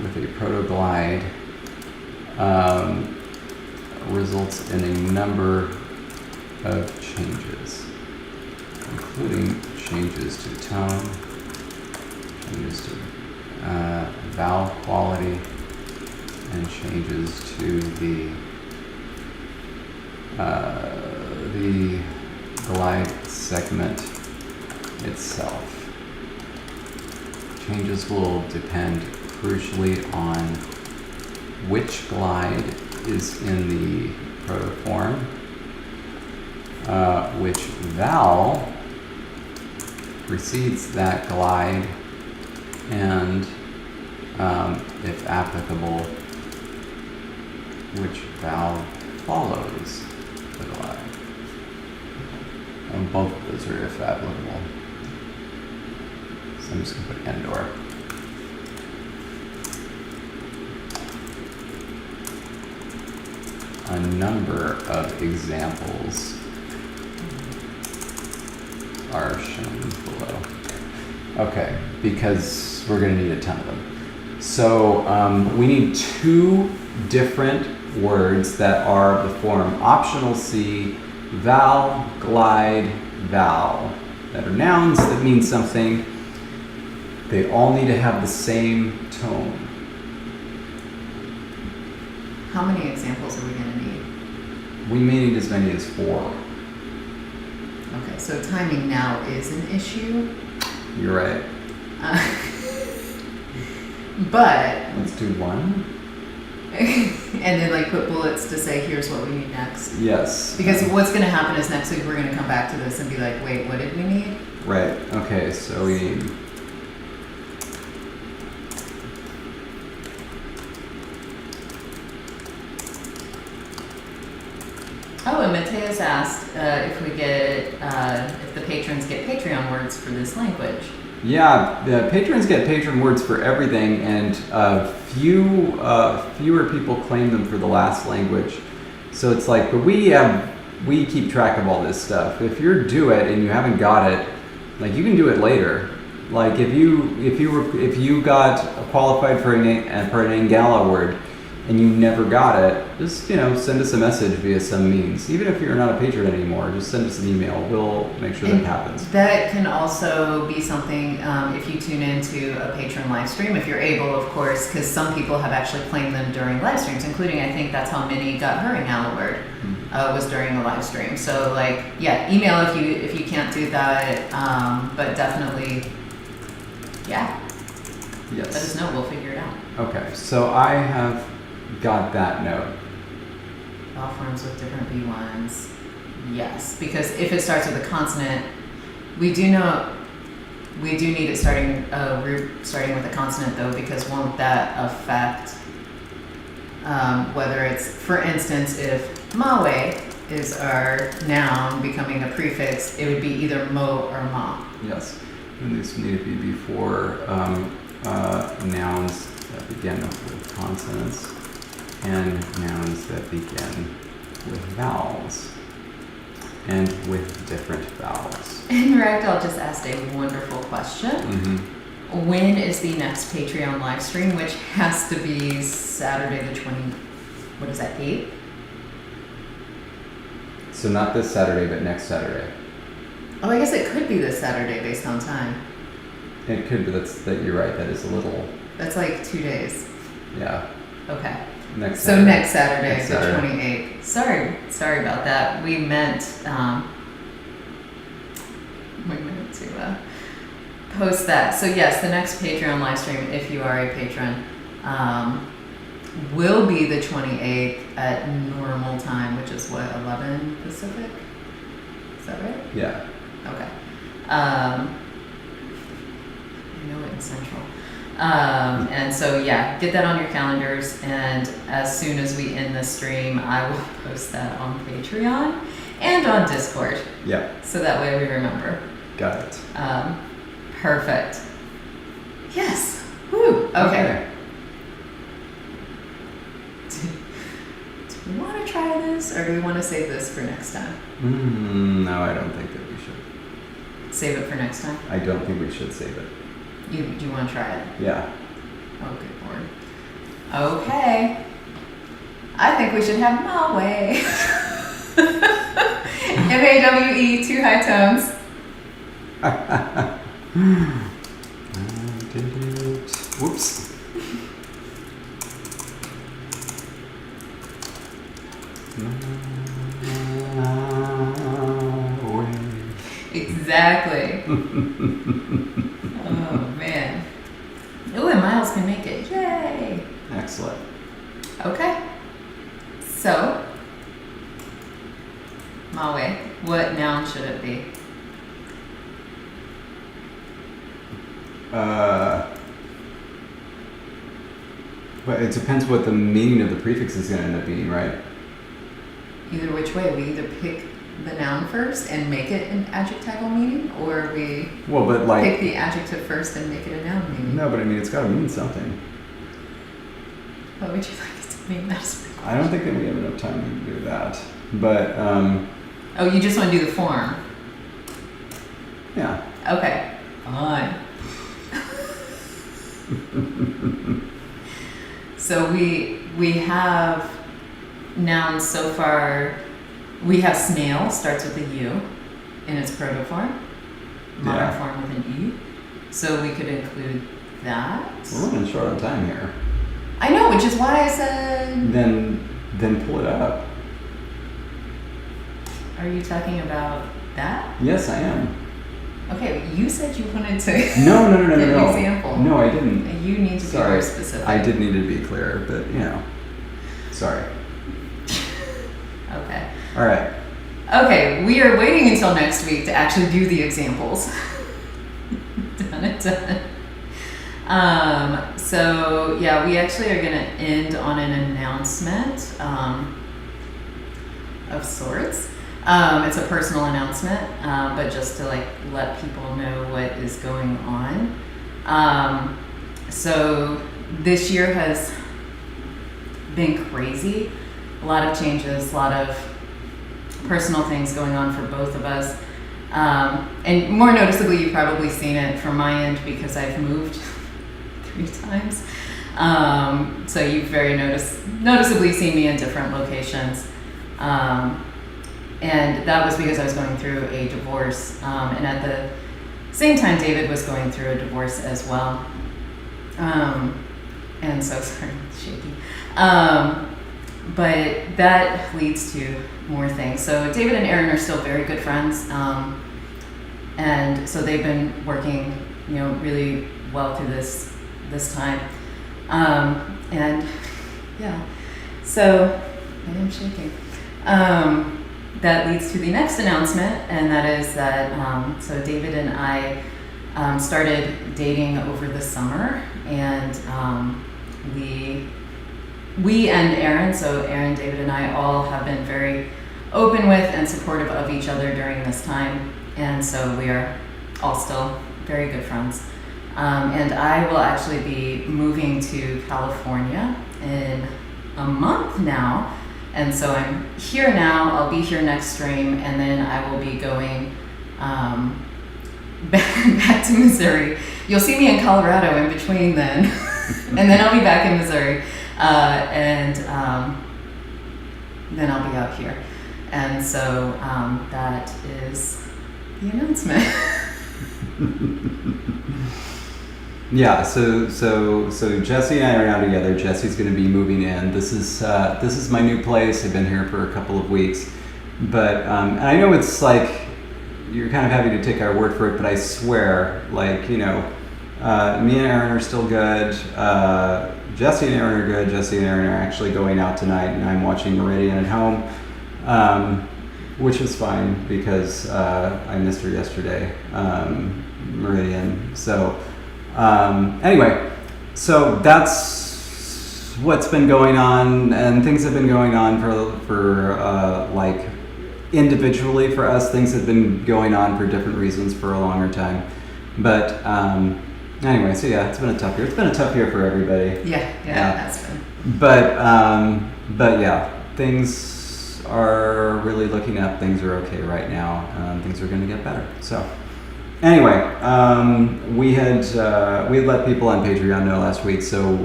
With a protoglide, results in a number of changes, including changes to tone, changes to vowel quality, and changes to the glide segment itself. Changes will depend crucially on which glide is in the protoform, which vowel precedes that glide, and, if applicable, which vowel follows the glide. And both of those are if applicable. So I'm just going to put and/or. A number of examples are shown below. Okay, because we're going to need a ton of them. So we need two different words that are the form optional C, vowel, glide, vowel, that are nouns that mean something. They all need to have the same tone. How many examples are we going to need? We may need as many as 4. Okay, so timing now is an issue. You're right. But let's do 1. And then like put bullets to say here's what we need next. Yes. Because what's going to happen is next week we're going to come back to this and be like, wait, what did we need? Right. Okay, so we need. Oh, and Mateus asked if the patrons get Patreon words for this language. Yeah, the patrons get patron words for everything, and fewer people claim them for the last language. So it's like, but we keep track of all this stuff. If you're due it and you haven't got it, like you can do it later. Like if you got qualified for an Angala word and you never got it, just send us a message via some means. Even if you're not a patron anymore, just send us an email. We'll make sure that happens. That can also be something if you tune into a patron live stream, if you're able, of course, because some people have actually claimed them during live streams, including I think that's how Minnie got her Angala word, was during a live stream. So email if you can't do that, but definitely, yeah. Yes. Let us know. We'll figure it out. Okay, so I have got that note. All forms with different B1s. Yes, because if it starts with a consonant, we do need it starting with a consonant though, because won't that affect whether it's, for instance, if mawe is our noun becoming a prefix, it would be either mo or ma. Yes, and these need to be before nouns that begin with consonants and nouns that begin with vowels and with different vowels. And Ragdoll just asked a wonderful question. Mm-hmm. When is the next Patreon live stream, which has to be Saturday the 8th? So not this Saturday, but next Saturday. Oh, I guess it could be this Saturday based on time. It could be. You're right. That is a little. That's like 2 days. Yeah. Okay. Next Saturday, next the Saturday. 28th. Sorry about that. We meant to post that. So yes, the next Patreon live stream, if you are a patron, will be the 28th at normal time, which is what, 11 Pacific? Is that right? Yeah. Okay. I know it in Central. And so, yeah, get that on your calendars. And as soon as we end the stream, I will post that on Patreon and on Discord. Yeah. So that way we remember. Got it. Perfect. Yes. Woo. Okay. Do we want to try this, or do we want to save this for next time? No, I don't think that we should. Save it for next time? I don't think we should save it. Do you want to try it? Yeah. Oh, good lord. Okay. I think we should have Mawe. M-A-W-E, 2 high tones. I did it. Whoops. Exactly. Oh, man. Ooh, and Miles can make it. Yay. Excellent. Okay. So, Mawe, what noun should it be? But it depends what the meaning of the prefix is going to end up being, right? Either which way. We either pick the noun first and make it an adjectival meaning, or we pick the adjective first and make it a noun meaning. No, but I mean, it's got to mean something. What would you like it to mean? I don't think that we have enough time to do that. But, oh, you just want to do the form? Yeah. Okay. Fine. So we have nouns so far. We have snail, starts with a U in its protoform. Modern form with an E. So we could include that. We're running short on time here. I know, which is why I said... Then pull it up. Are you talking about that? Yes, I am. Okay, you said you wanted to No. give an example. No, I didn't. And you need to be more specific. I did need to be clear, but sorry. Okay. All right. Okay, we are waiting until next week to actually do the examples. Done. So yeah, we actually are going to end on an announcement of sorts. It's a personal announcement, but just to let people know what is going on. So this year has been crazy. A lot of changes, a lot of personal things going on for both of us. And more noticeably, you've probably seen it from my end because I've moved 3 times. So you've very noticeably seen me in different locations. And that was because I was going through a divorce. And at the same time, David was going through a divorce as well. And so, sorry, it's shaky. But that leads to more things. So David and Aaron are still very good friends. And so they've been working, really well through this time. And yeah, so I am shaking. That leads to the next announcement, and that is that, so David and I started dating over the summer, and we and Aaron, so Aaron, David, and I all have been very open with and supportive of each other during this time, and so we are all still very good friends. And I will actually be moving to California in a month now, and so I'm here now. I'll be here next stream, and then I will be going back to Missouri. You'll see me in Colorado in between then, and then I'll be back in Missouri. And then I'll be out here. And so that is the announcement. Yeah, so Jesse and I are now together. Jesse's going to be moving in. This is my new place. I've been here for a couple of weeks. But and I know it's you're kind of happy to take our word for it, but I swear, me and Aaron are still good. Jesse and Aaron are good. Jesse and Aaron are actually going out tonight, and I'm watching Meridian at home, which is fine because I missed her yesterday, Meridian. So anyway, So that's what's been going on, and things have been going on for like individually for us. Things have been going on for different reasons for a longer time. But anyway, so yeah, it's been a tough year. It's been a tough year for everybody. Yeah, it has been. But yeah, things are really looking up. Things are okay right now. Things are going to get better. So anyway, we had let people on Patreon know last week. So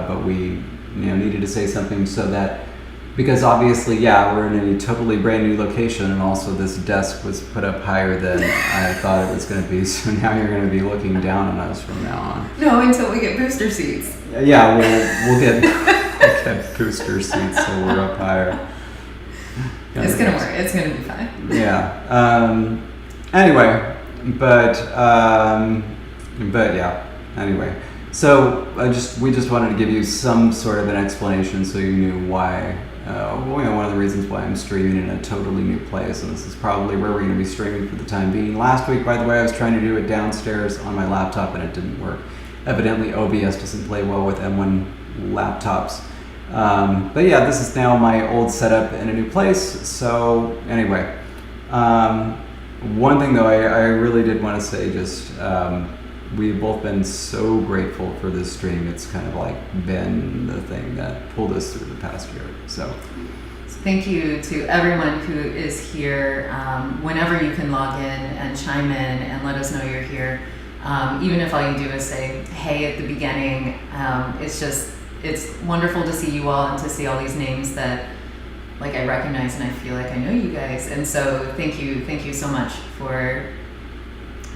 but we needed to say something so that, because obviously, yeah, we're in a totally brand new location, and also this desk was put up higher than I thought it was going to be. So now you're going to be looking down on us from now on. No, until we get booster seats. Yeah, we'll get booster seats, so we're up higher. It's gonna work. It's gonna be fine. Yeah. Anyway, but yeah. Anyway, so we just wanted to give you some sort of an explanation, so you knew why. One of the reasons why I'm streaming in a totally new place, and this is probably where we're going to be streaming for the time being. Last week, by the way, I was trying to do it downstairs on my laptop, and it didn't work. Evidently, OBS doesn't play well with M1 laptops. But yeah, this is now my old setup in a new place. So anyway, one thing though, I really did want to say, just we've both been so grateful for this stream. It's kind of like been the thing that pulled us through the past year. So thank you to everyone who is here. Whenever you can log in and chime in and let us know you're here. Even if all you do is say hey at the beginning, it's wonderful to see you all and to see all these names that like I recognize, and I feel like I know you guys. And so thank you so much for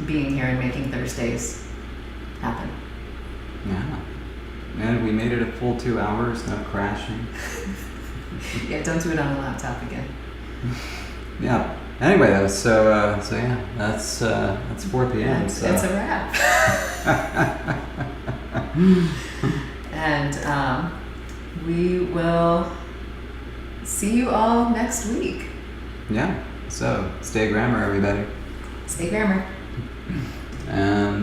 being here and making Thursdays happen. Yeah, and we made it a full 2 hours, no crashing. Yeah, don't do it on a laptop again. Yeah. Anyway, though, so yeah, that's 4 p.m. It's a wrap. And we will see you all next week. Yeah. So stay grammar, everybody. Stay grammar. And